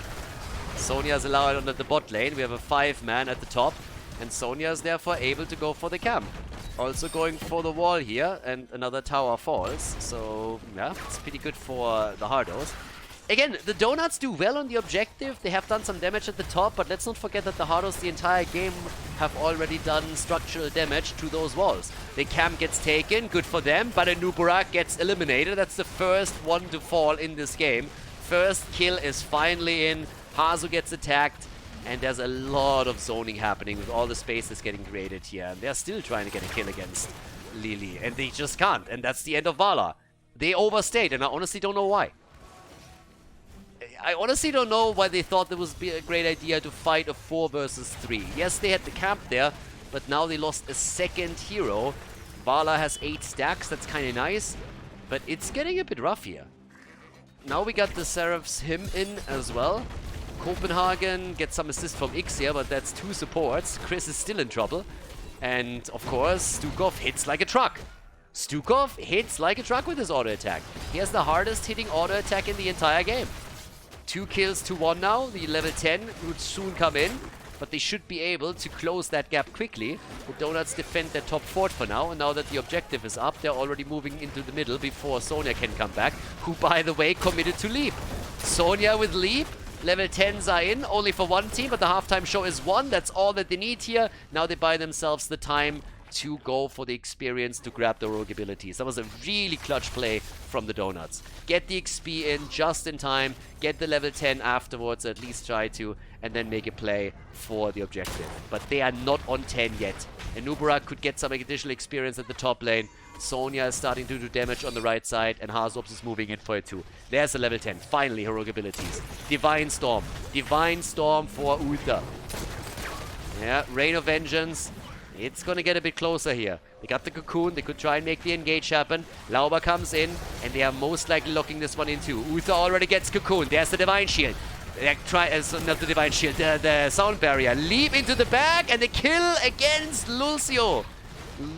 Sonya's allowed on the bot lane. We have a 5-man at the top. And Sonya is therefore able to go for the camp. Also going for the wall here, and another tower falls. So, yeah, it's pretty good for the Hardos. Again, the Donuts do well on the objective. They have done some damage at the top, but let's not forget that the Hardos the entire game have already done structural damage to those walls. The camp gets taken, good for them, but a Nuburak gets eliminated. That's the first one to fall in this game. First kill is finally in. Hazu gets attacked, and there's a lot of zoning happening with all the spaces getting created here. And they're still trying to get a kill against Lily, and they just can't. And that's the end of Vala. They overstayed, and I honestly don't know why. I honestly don't know why they thought it was a great idea to fight a 4 versus 3. Yes, they had the camp there, but now they lost a second hero. Vala has 8 stacks, that's kind of nice, but it's getting a bit rough here. Now we got the Seraph's Hymn in as well. Copenhagen gets some assist from X here, but that's 2 supports. Chris is still in trouble. And of course, Stukov hits like a truck. Stukov hits like a truck with his auto attack. He has the hardest hitting auto attack in the entire game. 2 kills to 1 now. The level 10 would soon come in, but they should be able to close that gap quickly. The Donuts defend their top fort for now, and now that the objective is up, they're already moving into the middle before Sonya can come back, who, by the way, committed to Leap. Sonya with Leap. Level 10s are in, only for 1 team, but the halftime show is 1. That's all that they need here. Now they buy themselves the time to go for the experience to grab the rogue abilities. That was a really clutch play from the Donuts. Get the XP in just in time, get the level 10 afterwards, at least try to, and then make a play for the objective. But they are not on 10 yet. And Nuburak could get some additional experience at the top lane. Sonya is starting to do damage on the right side, and Harzops is moving in for it too. There's a level 10. Finally, heroic abilities. Divine Storm. Divine Storm for Uther. Yeah, Rain of Vengeance. It's gonna get a bit closer here. They got the Cocoon. They could try and make the engage happen. Lauber comes in, and they are most likely locking this one in too. Uther already gets Cocoon. There's the Divine Shield. They try, not the Divine Shield, the Sound Barrier. Leap into the back, and the kill against Lucio.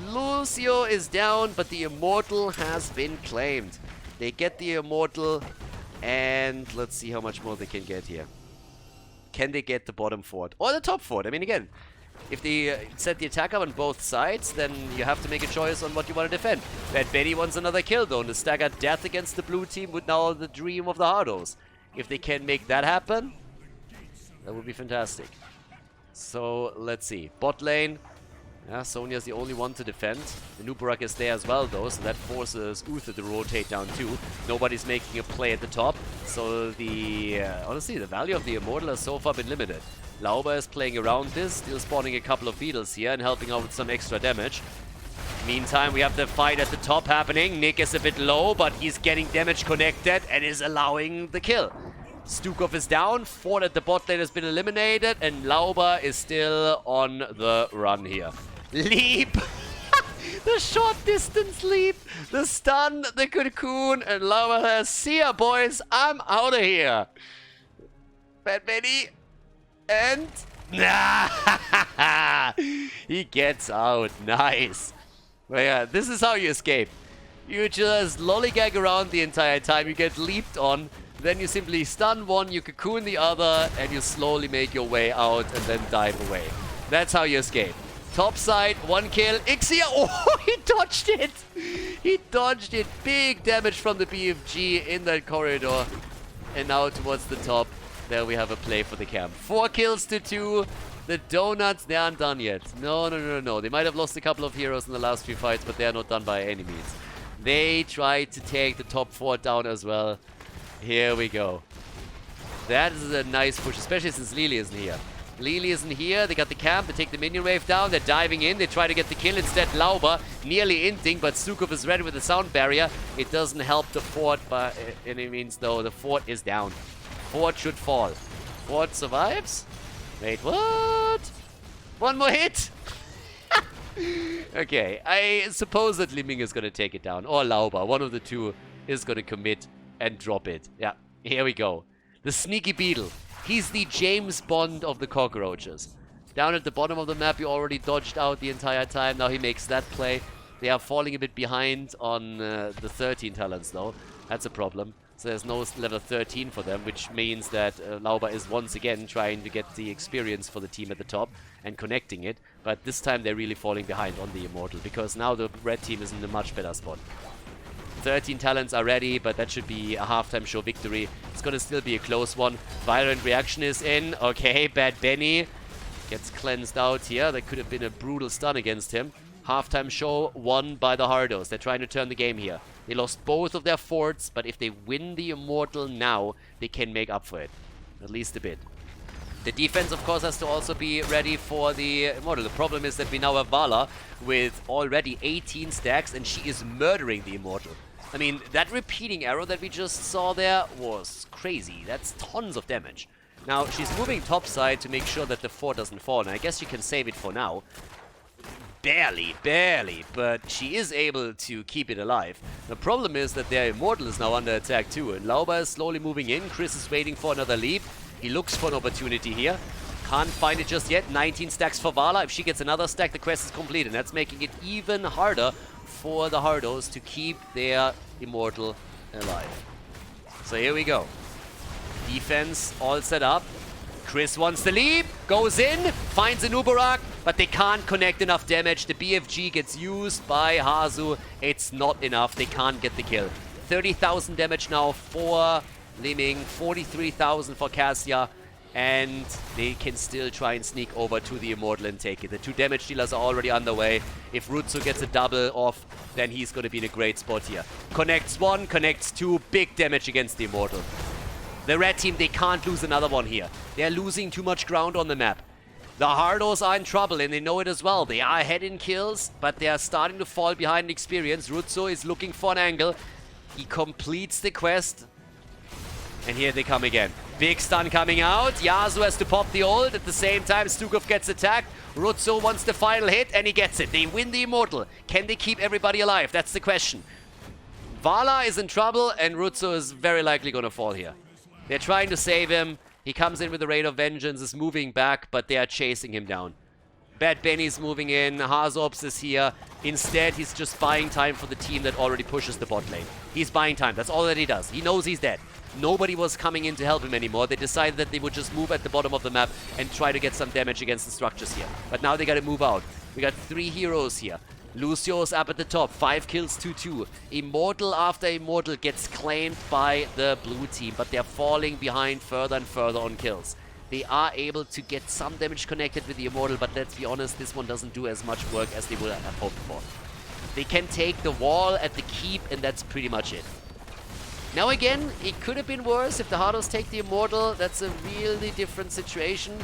Lucio is down, but the Immortal has been claimed. They get the Immortal, and let's see how much more they can get here. Can they get the bottom fort? Or the top fort? I mean, again, if they set the attack up on both sides, then you have to make a choice on what you want to defend. Bad Betty wants another kill, though. The staggered death against the blue team would now the dream of the Hardos. If they can make that happen, that would be fantastic. So, let's see. Bot lane. Yeah, Sonya's the only one to defend. The Nuburak is there as well, though, so that forces Uther to rotate down too. Nobody's making a play at the top, so the honestly, the value of the Immortal has so far been limited. Lauber is playing around this, still spawning a couple of beetles here and helping out with some extra damage. Meantime, we have the fight at the top happening. Nick is a bit low, but he's getting damage connected and is allowing the kill. Stukov is down, Ford at the bot lane has been eliminated, and Lauber is still on the run here. Leap! The short distance leap, the stun, the cocoon, and Lauber says, see ya boys, I'm out of here. Bad Betty, and... he gets out, nice. Well, yeah, this is how you escape. You just lollygag around the entire time, you get leaped on, then you simply stun one, you cocoon the other, and you slowly make your way out and then dive away. That's how you escape. Top side, 1 kill. Ixia, oh, he dodged it. He dodged it. Big damage from the BFG in that corridor. And now towards the top. there we have a play for the camp. 4 kills to 2. The Donuts, they aren't done yet. No, no, no, no. They might have lost a couple of heroes in the last few fights, but they're not done by any means. They tried to take the top 4 down as well. Here we go. That is a nice push, especially since Lily isn't here. Lily isn't here. They got the camp. They take the minion wave down. They're diving in. They try to get the kill. Instead, Lauber nearly inting, but Stukov is ready with the sound barrier. It doesn't help the fort by any means, though. The fort is down. Fort should fall. Fort survives. Wait, what? One more hit? Okay, I suppose that Liming is going to take it down. Or Lauber. One of the two is going to commit and drop it. Yeah, here we go. The sneaky beetle. He's the James Bond of the cockroaches. Down at the bottom of the map, he already dodged out the entire time. Now he makes that play. They are falling a bit behind on the 13 talents, though. That's a problem. So there's no level 13 for them, which means that Lauber is once again trying to get the experience for the team at the top and connecting it. But this time they're really falling behind on the Immortal, because now the red team is in a much better spot. 13 talents are ready, but that should be a halftime show victory. It's gonna still be a close one. Violent reaction is in. Okay, Bad Benny gets cleansed out here. That could have been a brutal stun against him. Halftime show won by the Hardos. They're trying to turn the game here. They lost both of their forts, but if they win the Immortal now, they can make up for it. At least a bit. The defense, of course, has to also be ready for the Immortal. The problem is that we now have Vala with already 18 stacks, and she is murdering the Immortal. I mean, that repeating arrow that we just saw there was crazy. That's tons of damage. Now, she's moving topside to make sure that the fort doesn't fall, and I guess she can save it for now. Barely, barely, but she is able to keep it alive. The problem is that their Immortal is now under attack too, and Lauber is slowly moving in. Chris is waiting for another leap. He looks for an opportunity here. Can't find it just yet. 19 stacks for Vala. If she gets another stack, the quest is complete, and that's making it even harder for the Hardos to keep their Immortal alive. So here we go. Defense all set up. Chris wants the leap, goes in, finds an Ubarak, but they can't connect enough damage. The BFG gets used by Hazu. It's not enough. They can't get the kill. 30,000 damage now for Liming, 43,000 for Cassia, and they can still try and sneak over to the Immortal and take it. The 2 damage dealers are already underway. If Rutsu gets a double off, then he's going to be in a great spot here. Connects 1, connects 2, big damage against the Immortal. The red team, they can't lose another one here. They're losing too much ground on the map. The Hardos are in trouble, and they know it as well. They are ahead in kills, but they are starting to fall behind in experience. Rutsu is looking for an angle. He completes the quest. And here they come again. Big stun coming out. Yasuo has to pop the ult. At the same time, Stukov gets attacked. Rutsu wants the final hit, and he gets it. They win the Immortal. Can they keep everybody alive? That's the question. Vala is in trouble, and Rutsu is very likely going to fall here. They're trying to save him. He comes in with the Raid of Vengeance, is moving back, but they are chasing him down. Bad Benny's moving in. Hazops is here. Instead, he's just buying time for the team that already pushes the bot lane. He's buying time. That's all that he does. He knows he's dead. Nobody was coming in to help him anymore. They decided that they would just move at the bottom of the map and try to get some damage against the structures here. But now they gotta move out. We got 3 heroes here. Lucio's up at the top. 5 kills to 2. Immortal after Immortal gets claimed by the blue team, but they're falling behind further and further on kills. They are able to get some damage connected with the Immortal, but let's be honest, this one doesn't do as much work as they would have hoped for. They can take the wall at the keep, and that's pretty much it. Now again, it could have been worse if the Hardos take the Immortal. That's a really different situation.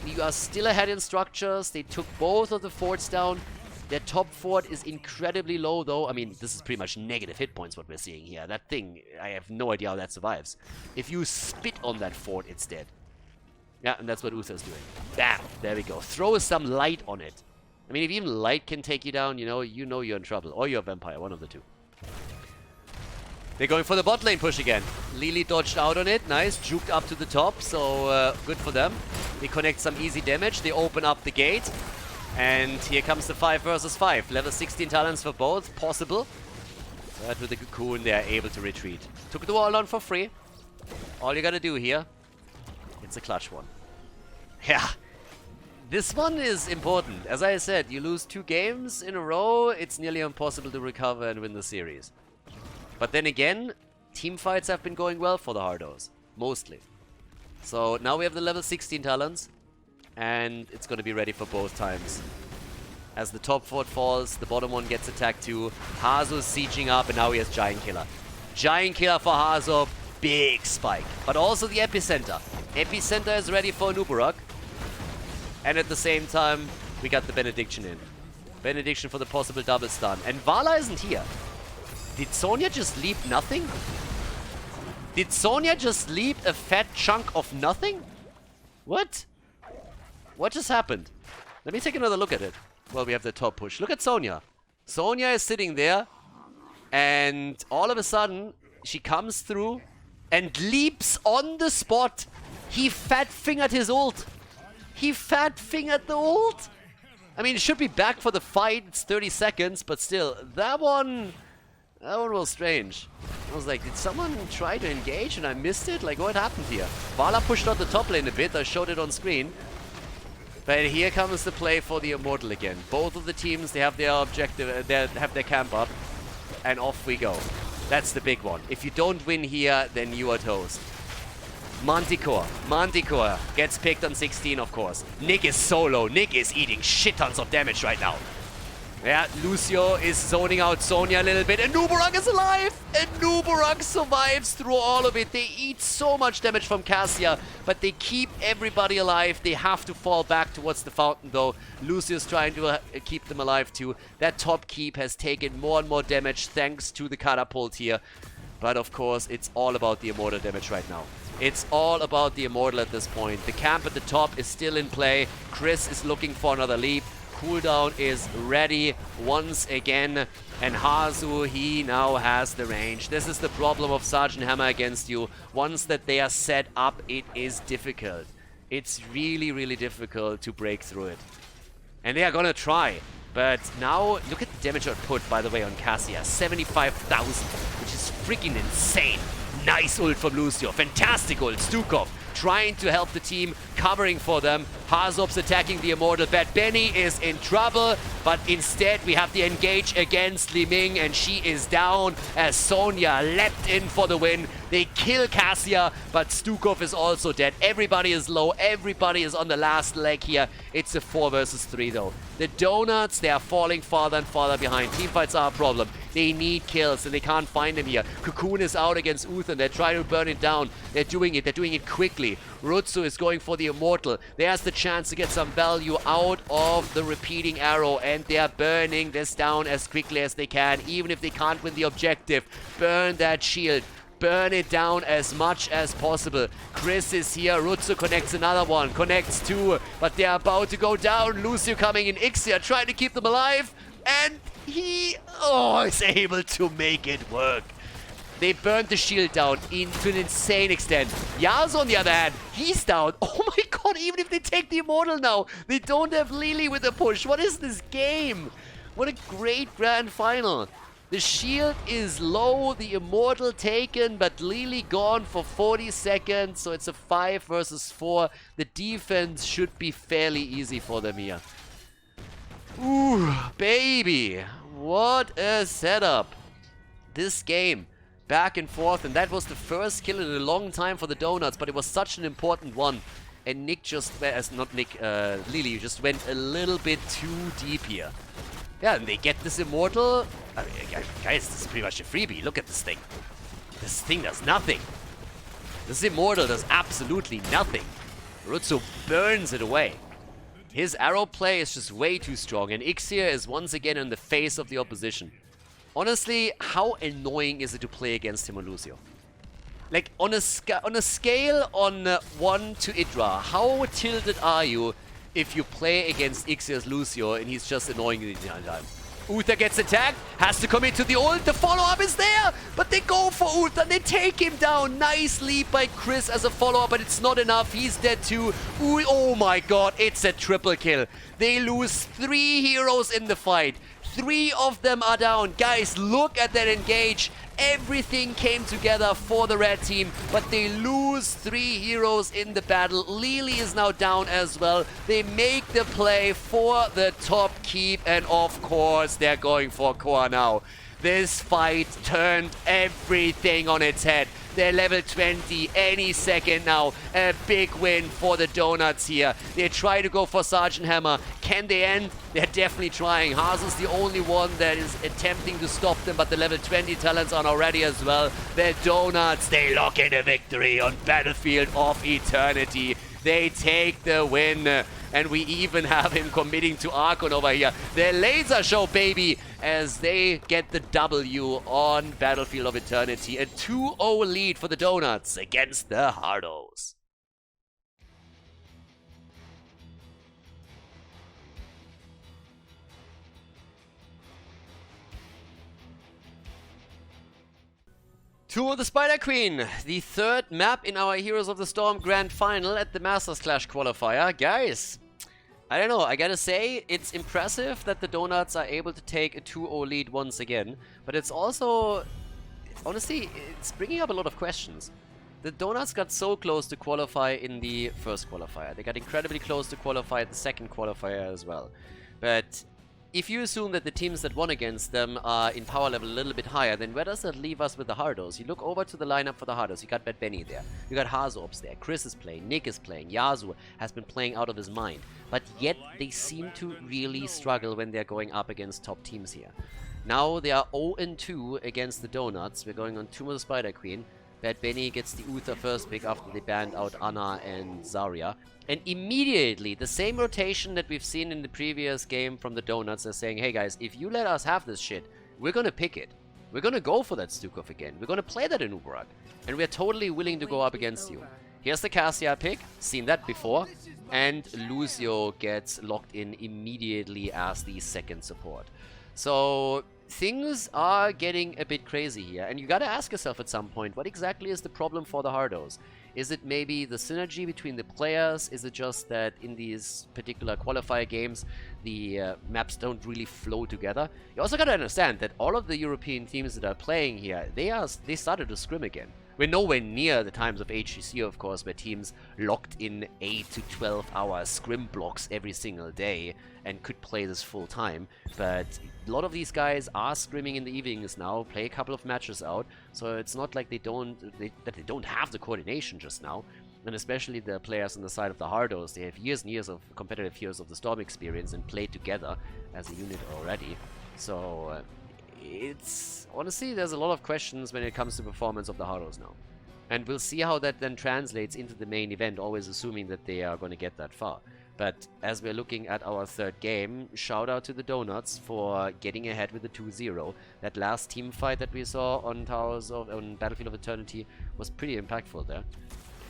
You are still ahead in structures. They took both of the forts down. Their top fort is incredibly low, though. I mean, this is pretty much negative hit points, what we're seeing here. That thing, I have no idea how that survives. If you spit on that fort, it's dead. Yeah, and that's what Uther's doing. Bam! There we go. Throw some light on it. I mean, if even light can take you down, you know you're in trouble. Or you're a vampire, one of the two. They're going for the bot lane push again. Lily dodged out on it. Nice. Juked up to the top, so good for them. They connect some easy damage. They open up the gate. And here comes the 5 versus 5. Level 16 talents for both. Possible. But with the cocoon, they are able to retreat. Took the wall on for free. All you gotta do here, it's a clutch one. Yeah. This one is important. As I said, you lose 2 games in a row, it's nearly impossible to recover and win the series. But then again, team fights have been going well for the Hardos. Mostly. So now we have the level 16 talents, and it's going to be ready for both times. As the top fort falls, the bottom one gets attacked too. Hazo is sieging up, and now he has Giant Killer. Giant Killer for Hazo, big spike. But also the Epicenter. Epicenter is ready for Nubarak. And at the same time, we got the Benediction in. Benediction for the possible double stun. And Vala isn't here. Did Sonya just leap nothing? Did Sonya just leap a fat chunk of nothing? What? What just happened? Let me take another look at it. Well, we have the top push. Look at Sonya. Sonya is sitting there, and all of a sudden, she comes through and leaps on the spot. He fat-fingered his ult. He fat-fingered the ult. I mean, it should be back for the fight. It's 30 seconds, but still, that one was strange. I was like, did someone try to engage and I missed it? Like, what happened here? Vala pushed out the top lane a bit. I showed it on screen. But here comes the play for the Immortal again. Both of the teams, they have their objective, they have their camp up. And off we go. That's the big one. If you don't win here, then you are toast. Manticore. Manticore gets picked on 16, of course. Nick is solo. Nick is eating shit tons of damage right now. Yeah, Lucio is zoning out Sonya a little bit, and Nubarak is alive! And Nubarak survives through all of it. They eat so much damage from Cassia, but they keep everybody alive. They have to fall back towards the fountain, though. Lucio's trying to keep them alive, too. That top keep has taken more and more damage thanks to the catapult here. But, of course, it's all about the Immortal damage right now. It's all about the Immortal at this point. The camp at the top is still in play. Chris is looking for another leap. Cooldown is ready once again, and Hazu, he now has the range. This is the problem of Sergeant Hammer against you. Once that they are set up, it is difficult. It's really, really difficult to break through it. And they are gonna try. But now, look at the damage output, by the way, on Cassia. 75,000, which is freaking insane. Nice ult from Lucio. Fantastic ult. Stukov trying to help the team, covering for them. Hazop's attacking the Immortal. Bad Benny is in trouble, but instead we have the engage against Li Ming, and she is down as Sonya leapt in for the win. They kill Cassia, but Stukov is also dead. Everybody is low. Everybody is on the last leg here. It's a 4 versus 3 though. The Donuts, they are falling farther and farther behind. Teamfights are a problem. They need kills, and they can't find them here. Cocoon is out against Uther. They're trying to burn it down. They're doing it. They're doing it quickly. Rutsu is going for the Immortal. There's the chance to get some value out of the repeating arrow, and they're burning this down as quickly as they can, even if they can't win the objective. Burn that shield. Burn it down as much as possible. Chris is here. Rutsu connects another one. Connects two. But they're about to go down. Lucio coming in. Ixia trying to keep them alive. And he is able to make it work. They burned the shield down to an insane extent. Yasuo, on the other hand, he's down. Oh my god, even if they take the Immortal now, they don't have Lily with a push. What is this game? What a great grand final. The shield is low, the Immortal taken, but Lily gone for 40 seconds, so it's a 5 versus 4. The defense should be fairly easy for them here. Ooh, baby. What a setup. This game, back and forth, and that was the first kill in a long time for the Donuts, but it was such an important one. And Nick just, Lily just went a little bit too deep here. Yeah, and they get this Immortal. I mean, guys, this is pretty much a freebie. Look at this thing. This thing does nothing. This Immortal does absolutely nothing. Rutsu burns it away. His arrow play is just way too strong, and Ixia is once again in the face of the opposition. Honestly, how annoying is it to play against him or Lucio? Like, on a scale on 1 to Idra, how tilted are you if you play against Ixia's Lucio and he's just annoying you the entire time? Uther gets attacked, has to commit to the ult, the follow-up is there, but they go for Uther, they take him down. Nice lead by Chris as a follow-up, but it's not enough, he's dead too. Ooh, oh my god, it's a triple kill. They lose 3 heroes in the fight. 3 of them are down. Guys, look at that engage. Everything came together for the red team, but they lose 3 heroes in the battle. Lily is now down as well. They make the play for the top keep, and of course, they're going for Koa now. This fight turned everything on its head. They're level 20 any second now. A big win for the Donuts here. They try to go for Sergeant Hammer. Can they end? They're definitely trying. Haas is the only one that is attempting to stop them, but the level 20 talents are now ready as well. The Donuts, they lock in a victory on Battlefield of Eternity. They take the win. And we even have him committing to Archon over here. The laser show, baby, as they get the W on Battlefield of Eternity. A 2-0 lead for the Donuts against the Hardos. Tour of the Spider Queen, the third map in our Heroes of the Storm Grand Final at the Masters Clash qualifier. Guys, I don't know, I gotta say, it's impressive that the Donuts are able to take a 2-0 lead once again, but it's also, honestly, it's bringing up a lot of questions. The Donuts got so close to qualify in the first qualifier. They got incredibly close to qualify at the second qualifier as well. But if you assume that the teams that won against them are in power level a little bit higher, then where does that leave us with the Hardos? You look over to the lineup for the Hardos. You got Bad Benny there. You got Hazops there. Chris is playing. Nick is playing. Yasu has been playing out of his mind. But yet they seem to really struggle when they're going up against top teams here. Now they are 0-2 against the Donuts. We're going on Tomb of the Spider Queen. Bad Benny gets the Uther first pick after they banned out Anna and Zarya. And immediately, the same rotation that we've seen in the previous game from the Donuts are saying, hey guys, if you let us have this shit, we're gonna pick it. We're gonna go for that Stukov again. We're gonna play that in Uberak. And we're totally willing to go up against you. Here's the Cassia pick. Seen that before. And Lucio gets locked in immediately as the second support. So things are getting a bit crazy here. And you gotta ask yourself at some point, what exactly is the problem for the Hardos? Is it maybe the synergy between the players? Is it just that in these particular qualifier games, the maps don't really flow together? You also gotta understand that all of the European teams that are playing here, they started to scrim again. We're nowhere near the times of HGC, of course, where teams locked in 8 to 12 hour scrim blocks every single day and could play this full time. But a lot of these guys are scrimming in the evenings now, play a couple of matches out, so it's not like they don't have the coordination just now. And especially the players on the side of the Hardos, they have years and years of competitive Heroes of the Storm experience and played together as a unit already. So it's honestly, there's a lot of questions when it comes to performance of the Hardos now. And we'll see how that then translates into the main event, always assuming that they are going to get that far. But as we're looking at our third game, shout out to the Donuts for getting ahead with the 2-0. That last team fight that we saw on Battlefield of Eternity was pretty impactful there.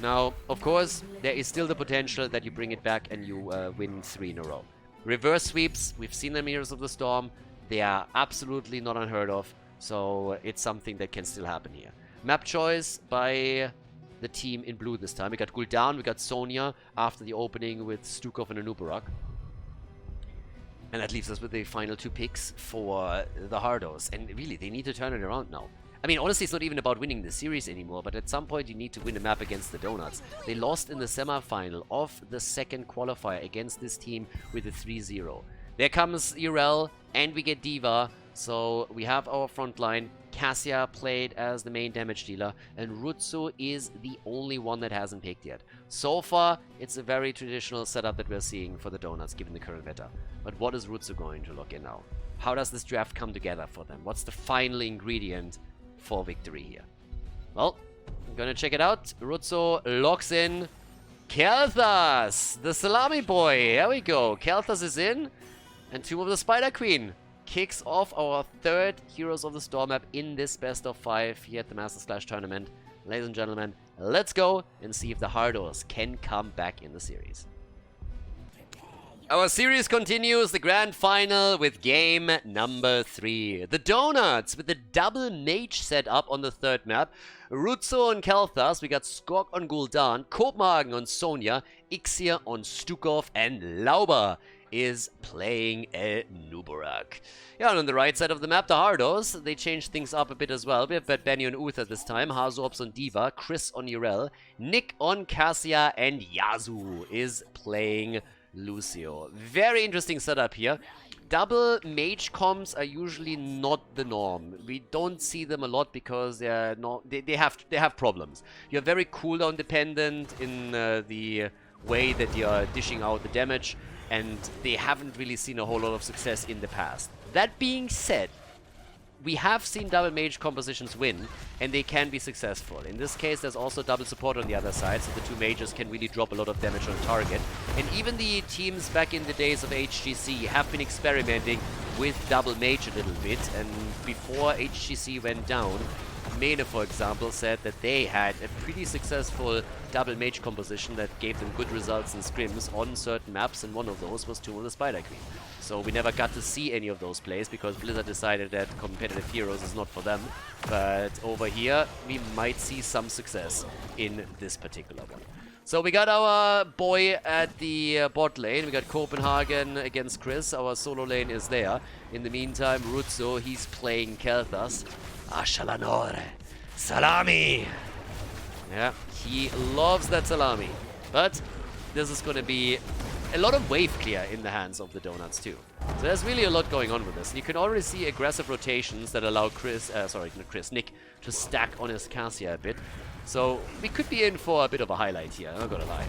Now, of course, there is still the potential that you bring it back and you win 3 in a row. Reverse sweeps, we've seen them in Heroes of the Storm. They are absolutely not unheard of, so it's something that can still happen here. Map choice by the team in blue this time. We got Gul'dan, we got Sonya after the opening with Stukov and Anubarak. And that leaves us with the final 2 picks for the Hardos. And really, they need to turn it around now. I mean, honestly, it's not even about winning the series anymore, but at some point you need to win a map against the Donuts. They lost in the semi-final of the second qualifier against this team with a 3-0. There comes Urel, and we get Diva, so we have our front line. Cassia played as the main damage dealer, and Rutsu is the only one that hasn't picked yet. So far, it's a very traditional setup that we're seeing for the Donuts, given the current meta. But what is Rutsu going to lock in now? How does this draft come together for them? What's the final ingredient for victory here? Well, I'm gonna check it out. Rutsu locks in Kel'Thas, the salami boy. Here we go. Kel'Thas is in. And Tomb of the Spider Queen kicks off our third Heroes of the Storm map in this best of 5 here at the Masters Clash tournament. Ladies and gentlemen, let's go and see if the Hardos can come back in the series. Our series continues, the grand final with game number 3. The Donuts with the double mage set up on the third map. Rutsu on Kel'Thas, we got Skog on Gul'dan, Kopenhagen on Sonya, Ixir on Stukov, and Lauber is playing a Nubarak. Yeah, and on the right side of the map, the Hardos, they changed things up a bit as well. We have Bad Benny on Uther this time, Hazops on Diva, Chris on Urel, Nick on Cassia, and Yasu is playing Lucio. Very interesting setup here. double mage comps are usually not the norm. We don't see them a lot because they're not, they have problems. You're very cooldown dependent in the way that you're dishing out the damage, and they haven't really seen a whole lot of success in the past. That being said, we have seen double mage compositions win, and they can be successful. In this case, there's also double support on the other side, so the two mages can really drop a lot of damage on target. And even the teams back in the days of HGC have been experimenting with double mage a little bit, and before HGC went down, Mene, for example, said that they had a pretty successful double mage composition that gave them good results in scrims on certain maps, and one of those was Tomb of the Spider Queen. So we never got to see any of those plays because Blizzard decided that competitive heroes is not for them. But over here, we might see some success in this particular one. So we got our boy at the bot lane. We got Copenhagen against Chris. Our solo lane is there. In the meantime, Rutzo, he's playing Kel'Thas. Ashalanore. Salami! Yeah, he loves that salami. But this is going to be a lot of wave clear in the hands of the Donuts too. So there's really a lot going on with this. You can already see aggressive rotations that allow Nick to stack on his Cassia a bit. So we could be in for a bit of a highlight here, I'm not gonna lie.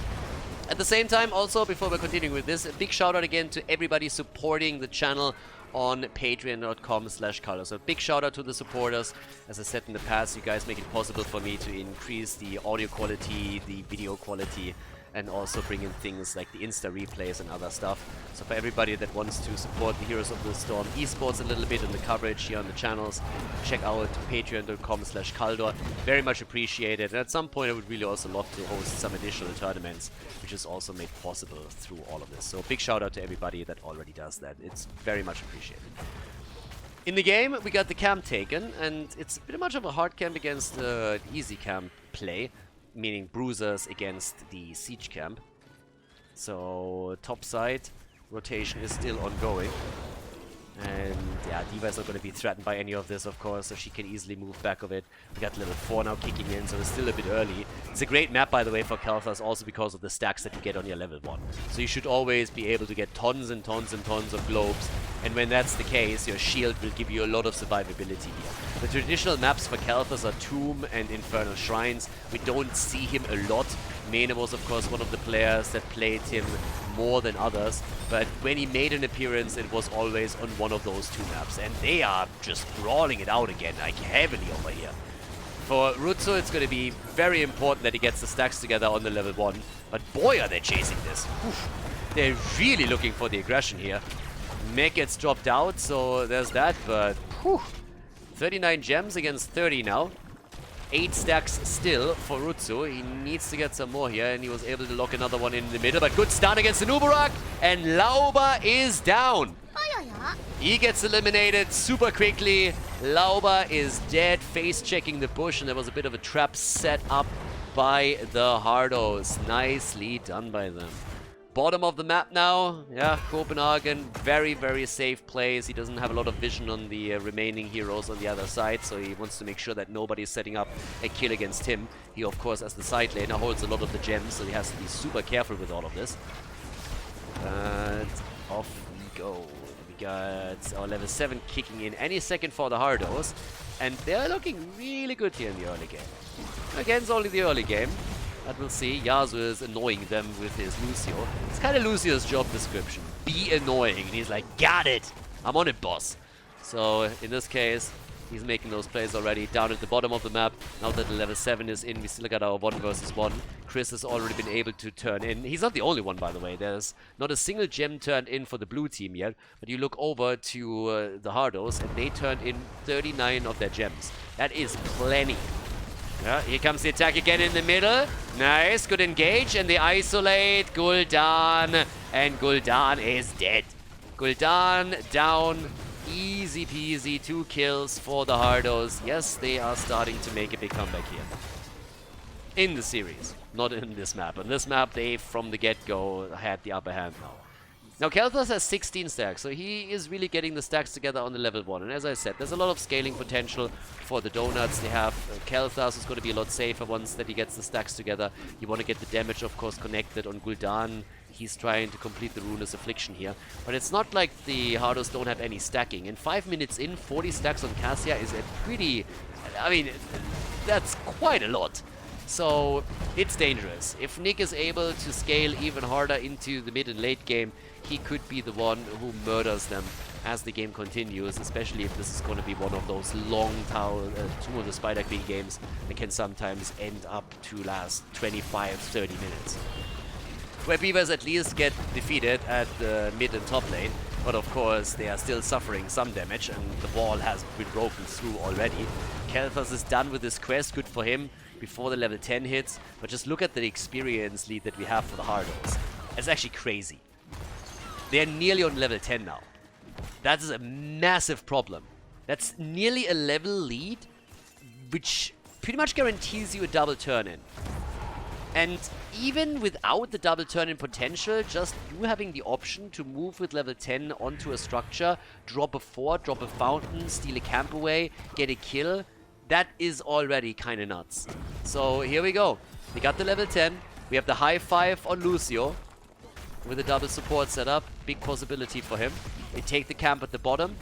At the same time, also, before we're continuing with this, a big shout out again to everybody supporting the channel on patreon.com/Khaldor. So big shout out to the supporters. As I said in the past, you guys make it possible for me to increase the audio quality, the video quality, and also bring in things like the Insta replays and other stuff. So for everybody that wants to support the Heroes of the Storm esports a little bit and the coverage here on the channels, check out patreon.com/Khaldor. Very much appreciated. And at some point I would really also love to host some additional tournaments, which is also made possible through all of this. So big shout out to everybody that already does that. It's very much appreciated. In the game, we got the camp taken, and it's pretty much of a hard camp against easy camp play, meaning bruisers against the siege camp. So top side rotation is still ongoing, and yeah, D.Va is not going to be threatened by any of this, of course, so she can easily move back of it. We got level 4 now kicking in, so it's still a bit early. It's a great map, by the way, for Kel'Thas, also because of the stacks that you get on your level 1. So you should always be able to get tons and tons and tons of globes, and when that's the case, your shield will give you a lot of survivability here. The traditional maps for Kel'Thas are Tomb and Infernal Shrines. We don't see him a lot. Mene was, of course, one of the players that played him more than others, but when he made an appearance, it was always on one of those two maps, and they are just brawling it out again, like heavily over here. For Rutzo, it's going to be very important that he gets the stacks together on the level 1, but boy are they chasing this. Oof. They're really looking for the aggression here. Meg gets dropped out, so there's that, but whew, 39 gems against 30 now. 8 stacks still for Rutzo. He needs to get some more here, and he was able to lock another one in the middle, but good stun against the Nubarak, and Lauba is down. He gets eliminated super quickly. Lauba is dead, face-checking the bush, and there was a bit of a trap set up by the Hardos. Nicely done by them. Bottom of the map now, yeah, Copenhagen, very, very safe plays. He doesn't have a lot of vision on the remaining heroes on the other side, so he wants to make sure that nobody is setting up a kill against him. He, of course, as the side laner, holds a lot of the gems, so he has to be super careful with all of this. And off we go. We got our level 7 kicking in any second for the Hardos, and they're looking really good here in the early game. Again, it's only the early game. But we'll see. Yasuo is annoying them with his Lucio. It's kind of Lucio's job description. Be annoying. And he's like, got it! I'm on it, boss. So, in this case, he's making those plays already. Down at the bottom of the map. Now that the level 7 is in, we still got our 1 versus 1. Chris has already been able to turn in. He's not the only one, by the way. There's not a single gem turned in for the blue team yet. But you look over to the Hardos, and they turned in 39 of their gems. That is plenty. Yeah, here comes the attack again in the middle. Nice, good engage, and they isolate Gul'dan, and Gul'dan is dead. Gul'dan down, easy peasy, 2 kills for the Hardos. Yes, they are starting to make a big comeback here. In the series, not in this map. On this map, they, from the get-go, had the upper hand now. Now, Kel'Thas has 16 stacks, so he is really getting the stacks together on the level 1. And as I said, there's a lot of scaling potential for the Donuts. They have Kel'Thas, who's going to be a lot safer once that he gets the stacks together. You want to get the damage, of course, connected on Gul'dan. he's trying to complete the Ruinous Affliction here. But it's not like the Hardos don't have any stacking. In 5 minutes in, 40 stacks on Cassia is a pretty... I mean, that's quite a lot. So it's dangerous. If Nick is able to scale even harder into the mid and late game, he could be the one who murders them as the game continues, especially if this is going to be one of those long two of the Spider Queen games that can sometimes end up to last 25-30 minutes. Where Beavers at least get defeated at the mid and top lane, but of course they are still suffering some damage and the wall has been broken through already. Kelthas is done with this quest, good for him, before the level 10 hits, but just look at the experience lead that we have for the Hardos. It's actually crazy. They're nearly on level 10 now. That is a massive problem. That's nearly a level lead, which pretty much guarantees you a double turn-in. And even without the double turn-in potential, just you having the option to move with level 10 onto a structure, drop a fort, drop a fountain, steal a camp away, get a kill, that is already kind of nuts. So here we go. We got the level 10. We have the high 5 on Lucio with a double support setup. Big possibility for him. They take the camp at the bottom.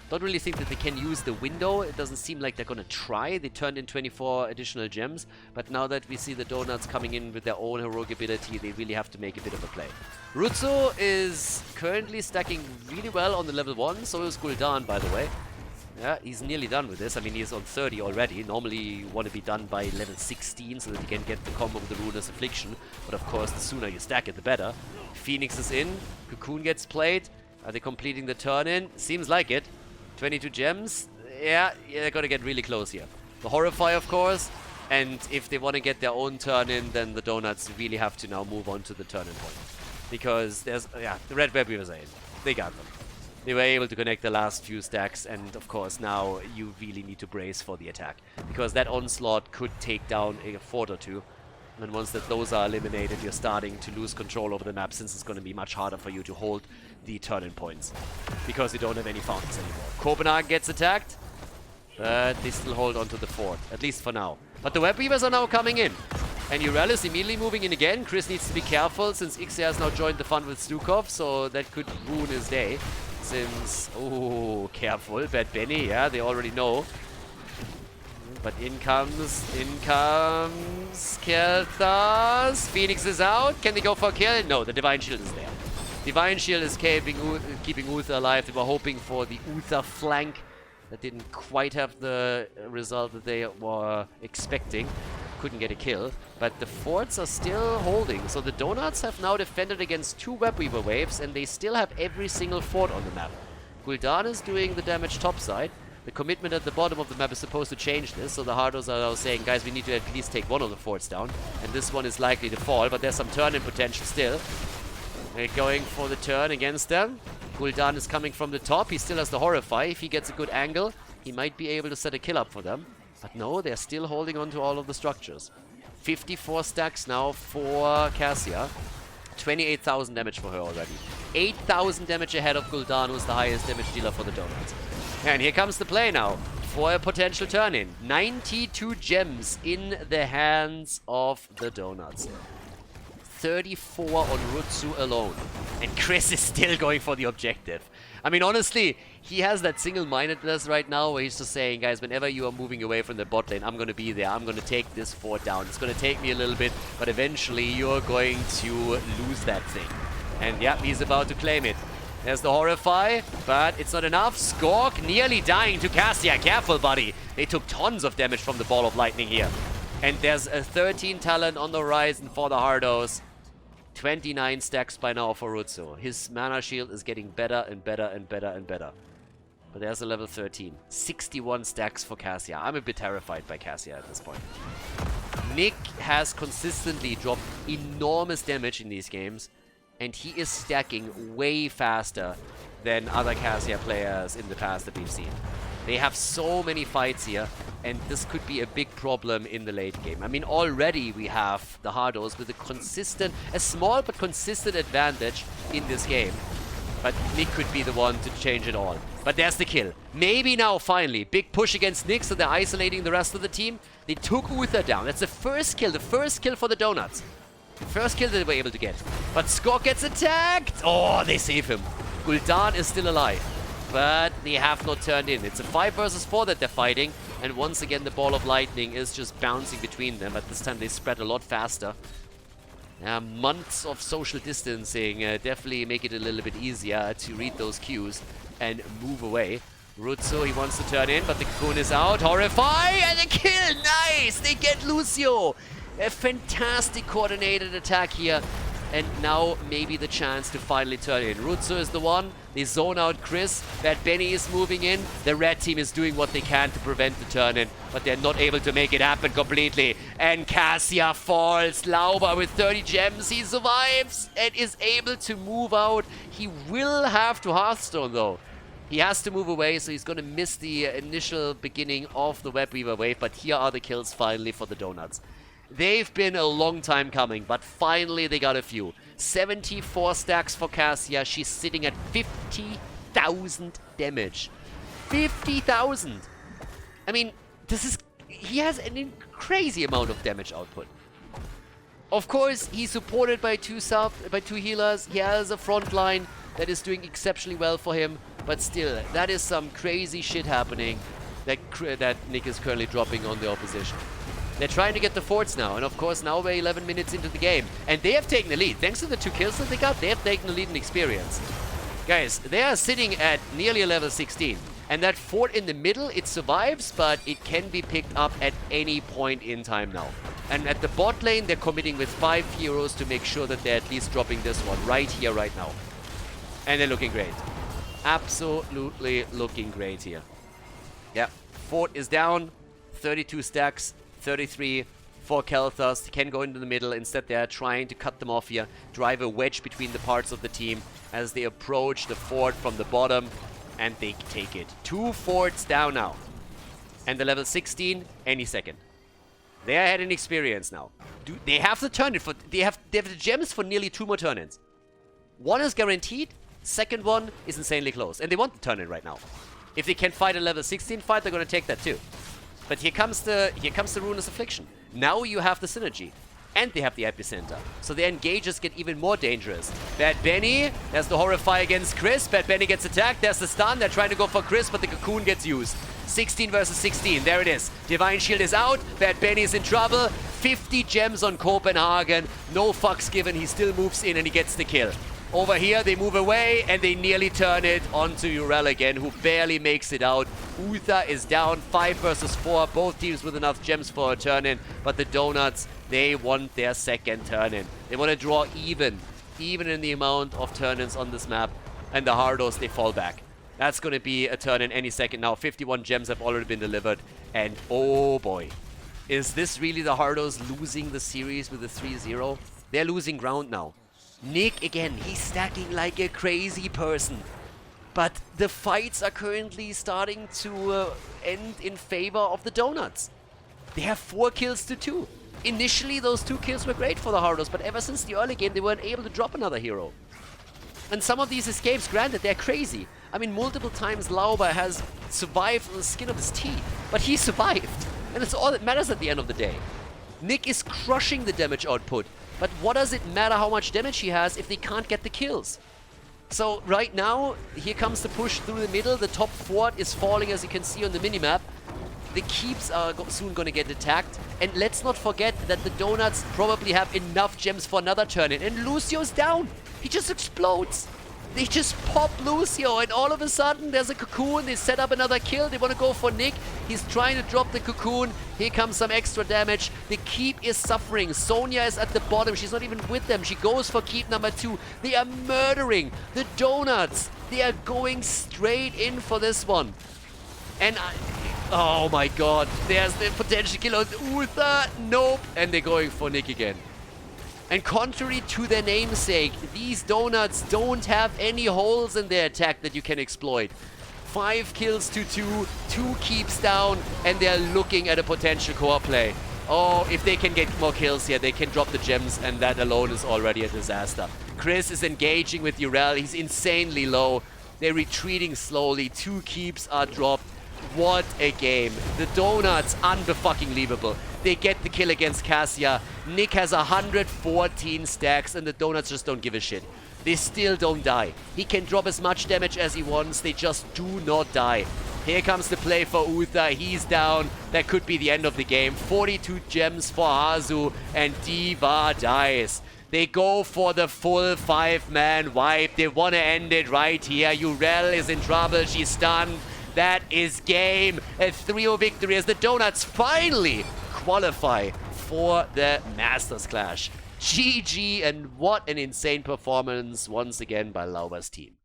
Don't really think that they can use the window. It doesn't seem like they're going to try. They turned in 24 additional gems. But now that we see the Donuts coming in with their own heroic ability, they really have to make a bit of a play. Rutsu is currently stacking really well on the level 1. So is Gul'dan, by the way. Yeah, he's nearly done with this. I mean, he's on 30 already. Normally, you want to be done by level 16 so that you can get the combo with the Ruinous Affliction. But of course, the sooner you stack it, the better. Phoenix is in. Cocoon gets played. Are they completing the turn-in? Seems like it. 22 gems. Yeah, they're going to get really close here. The Horrify, of course. And if they want to get their own turn-in, then the Donuts really have to now move on to the turn-in point. Because there's... yeah, the Red Web Weavers are in. They got them. They were able to connect the last few stacks, and of course now you really need to brace for the attack. Because that onslaught could take down a fort or two. And once those are eliminated, you're starting to lose control over the map, since it's going to be much harder for you to hold the turn-in points. Because you don't have any fountains anymore. Copenhagen gets attacked, but they still hold onto the fort, at least for now. But the Web Weavers are now coming in. And Urel is immediately moving in again. Chris needs to be careful, since Ixia has now joined the fun with Stukov, so that could ruin his day. Since, oh, careful, Bad Benny, yeah, they already know. But in comes Kelthas. Phoenix is out. Can they go for a kill? No, the Divine Shield is there. Divine Shield is keeping Uther alive. They were hoping for the Uther flank. That didn't quite have the result that they were expecting. Couldn't get a kill. But the forts are still holding. So the Donuts have now defended against 2 Webweaver waves, and they still have every single fort on the map. Gul'dan is doing the damage topside. The commitment at the bottom of the map is supposed to change this, so the Hardos are now saying, guys, we need to at least take one of the forts down. And this one is likely to fall, but there's some turn-in potential still. They're going for the turn against them. Gul'dan is coming from the top. He still has the Horrify. If he gets a good angle, he might be able to set a kill up for them. But no, they're still holding on to all of the structures. 54 stacks now for Cassia. 28,000 damage for her already. 8,000 damage ahead of Gul'dan, who's the highest damage dealer for the Donuts. And here comes the play now for a potential turn-in. 92 gems in the hands of the Donuts. 34 on Rutsu alone. And Chris is still going for the objective. I mean, honestly, he has that single-mindedness right now where he's just saying, guys, whenever you are moving away from the bot lane, I'm going to be there. I'm going to take this fort down. It's going to take me a little bit, but eventually you're going to lose that thing. And yeah, he's about to claim it. There's the Horrify, but it's not enough. Skork nearly dying to Cassia. Careful, buddy. They took tons of damage from the Ball of Lightning here. And there's a 13 talent on the horizon for the Hardos. 29 stacks by now for Rutsu. His mana shield is getting better and better and better and better. But there's a level 13. 61 stacks for Cassia. I'm a bit terrified by Cassia at this point. Nick has consistently dropped enormous damage in these games. And he is stacking way faster than other Cassia players in the past that we've seen. They have so many fights here, and this could be a big problem in the late game. I mean, already we have the Hardos with a small but consistent advantage in this game. But Nick could be the one to change it all. But there's the kill. Maybe now, finally. Big push against Nick, so they're isolating the rest of the team. They took Uther down. That's the first kill for the Donuts. First kill that they were able to get. But Skok gets attacked! Oh, they save him. Gul'dan is still alive. But they have not turned in. It's a 5 versus 4 that they're fighting. And once again, the ball of lightning is just bouncing between them. But this time they spread a lot faster. Months of social distancing definitely make it a little bit easier to read those cues and move away. Rutsu, he wants to turn in, but the Cocoon is out. Horrify! And a kill! Nice! They get Lucio! A fantastic coordinated attack here. And now maybe the chance to finally turn in. Rutsu is the one. They zone out Chris. Bad Benny is moving in. The red team is doing what they can to prevent the turn in, but they're not able to make it happen completely. And Cassia falls. Lauber with 30 gems. He survives and is able to move out. He will have to Hearthstone though. He has to move away, so he's going to miss the initial beginning of the Web Weaver wave. But here are the kills finally for the Donuts. They've been a long time coming, but finally they got a few. 74 stacks for Cassia. She's sitting at 50,000 damage. 50,000! I mean, this is... He has a crazy amount of damage output. Of course, he's supported by two healers. He has a front line that is doing exceptionally well for him. But still, that is some crazy shit happening that Nick is currently dropping on the opposition. They're trying to get the forts now, and of course now we're 11 minutes into the game. And they have taken the lead. Thanks to the 2 kills that they got, they have taken the lead in experience. Guys, they are sitting at nearly a level 16. And that fort in the middle, it survives, but it can be picked up at any point in time now. And at the bot lane, they're committing with 5 heroes to make sure that they're at least dropping this one right here, right now. And they're looking great. Absolutely looking great here. Yeah, fort is down. 32 stacks. 33 for Khaldor. Can go into the middle. Instead, they're trying to cut them off here. Drive a wedge between the parts of the team as they approach the fort from the bottom. And they take it. 2 forts down now. And the level 16 any second. They are ahead experience now. They have to turn it for... They have the gems for nearly 2 more turn-ins. One is guaranteed. Second one is insanely close. And they want to turn it right now. If they can fight a level 16 fight, they're going to take that too. But here comes the Ruinous Affliction. Now you have the synergy. And they have the epicenter. So the engages get even more dangerous. Bad Benny, there's the Horrify against Chris. Bad Benny gets attacked, there's the stun. They're trying to go for Chris, but the Cocoon gets used. 16 versus 16, there it is. Divine Shield is out, Bad Benny is in trouble. 50 gems on Copenhagen. No fucks given, he still moves in and he gets the kill. Over here, they move away, and they nearly turn it onto Urel again, who barely makes it out. Uther is down, 5 versus 4. Both teams with enough gems for a turn-in. But the Donuts, they want their second turn-in. They want to draw even in the amount of turn-ins on this map. And the Hardos, they fall back. That's going to be a turn-in any second now. 51 gems have already been delivered. And oh boy, is this really the Hardos losing the series with a 3-0? They're losing ground now. Nick, again, he's stacking like a crazy person. But the fights are currently starting to end in favor of the Donuts. They have 4 kills to 2. Initially, those 2 kills were great for the Hardos, but ever since the early game, they weren't able to drop another hero. And some of these escapes, granted, they're crazy. I mean, multiple times Lauber has survived on the skin of his teeth, but he survived. And it's all that matters at the end of the day. Nick is crushing the damage output. But what does it matter how much damage he has if they can't get the kills? So right now, here comes the push through the middle. The top fort is falling, as you can see on the minimap. The keeps are soon going to get attacked. And let's not forget that the Donuts probably have enough gems for another turn-in. And Lucio's down. He just explodes. They just pop Lucio, and all of a sudden there's a Cocoon. They set up another kill. They want to go for Nick. He's trying to drop the Cocoon. Here comes some extra damage. The keep is suffering. Sonya is at the bottom. She's not even with them. She goes for keep number 2. They are murdering the Donuts. They are going straight in for this one. And oh my god, there's the potential kill on Uther. Nope. And they're going for Nick again. And contrary to their namesake, these Donuts don't have any holes in their attack that you can exploit. 5 kills to 2, 2 keeps down, and they're looking at a potential core play. Oh, if they can get more kills here, they can drop the gems, and that alone is already a disaster. Chris is engaging with Urel. He's insanely low. They're retreating slowly. 2 keeps are dropped. What a game. The Donuts, unfucking-believable. They get the kill against Cassia. Nick has 114 stacks, and the Donuts just don't give a shit. They still don't die. He can drop as much damage as he wants. They just do not die. Here comes the play for Uther. He's down. That could be the end of the game. 42 gems for Hazu, and Diva dies. They go for the full 5-man wipe. They want to end it right here. Urel is in trouble. She's stunned. That is game. A 3-0 victory as the Donuts finally qualify for the Masters Clash. GG, and what an insane performance once again by Lauber's team.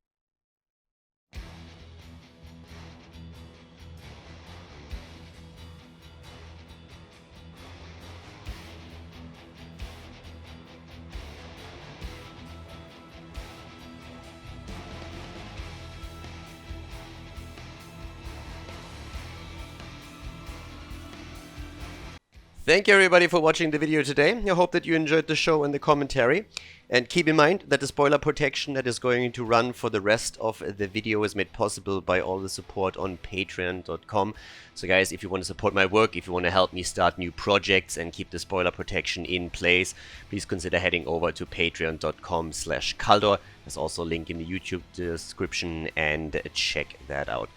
Thank you everybody for watching the video today. I hope that you enjoyed the show and the commentary. And keep in mind that the spoiler protection that is going to run for the rest of the video is made possible by all the support on patreon.com. So guys, if you want to support my work, if you want to help me start new projects and keep the spoiler protection in place, please consider heading over to patreon.com/Khaldor. There's also a link in the YouTube description, and check that out.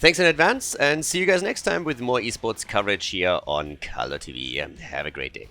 Thanks in advance, and see you guys next time with more esports coverage here on Khaldor TV. Have a great day.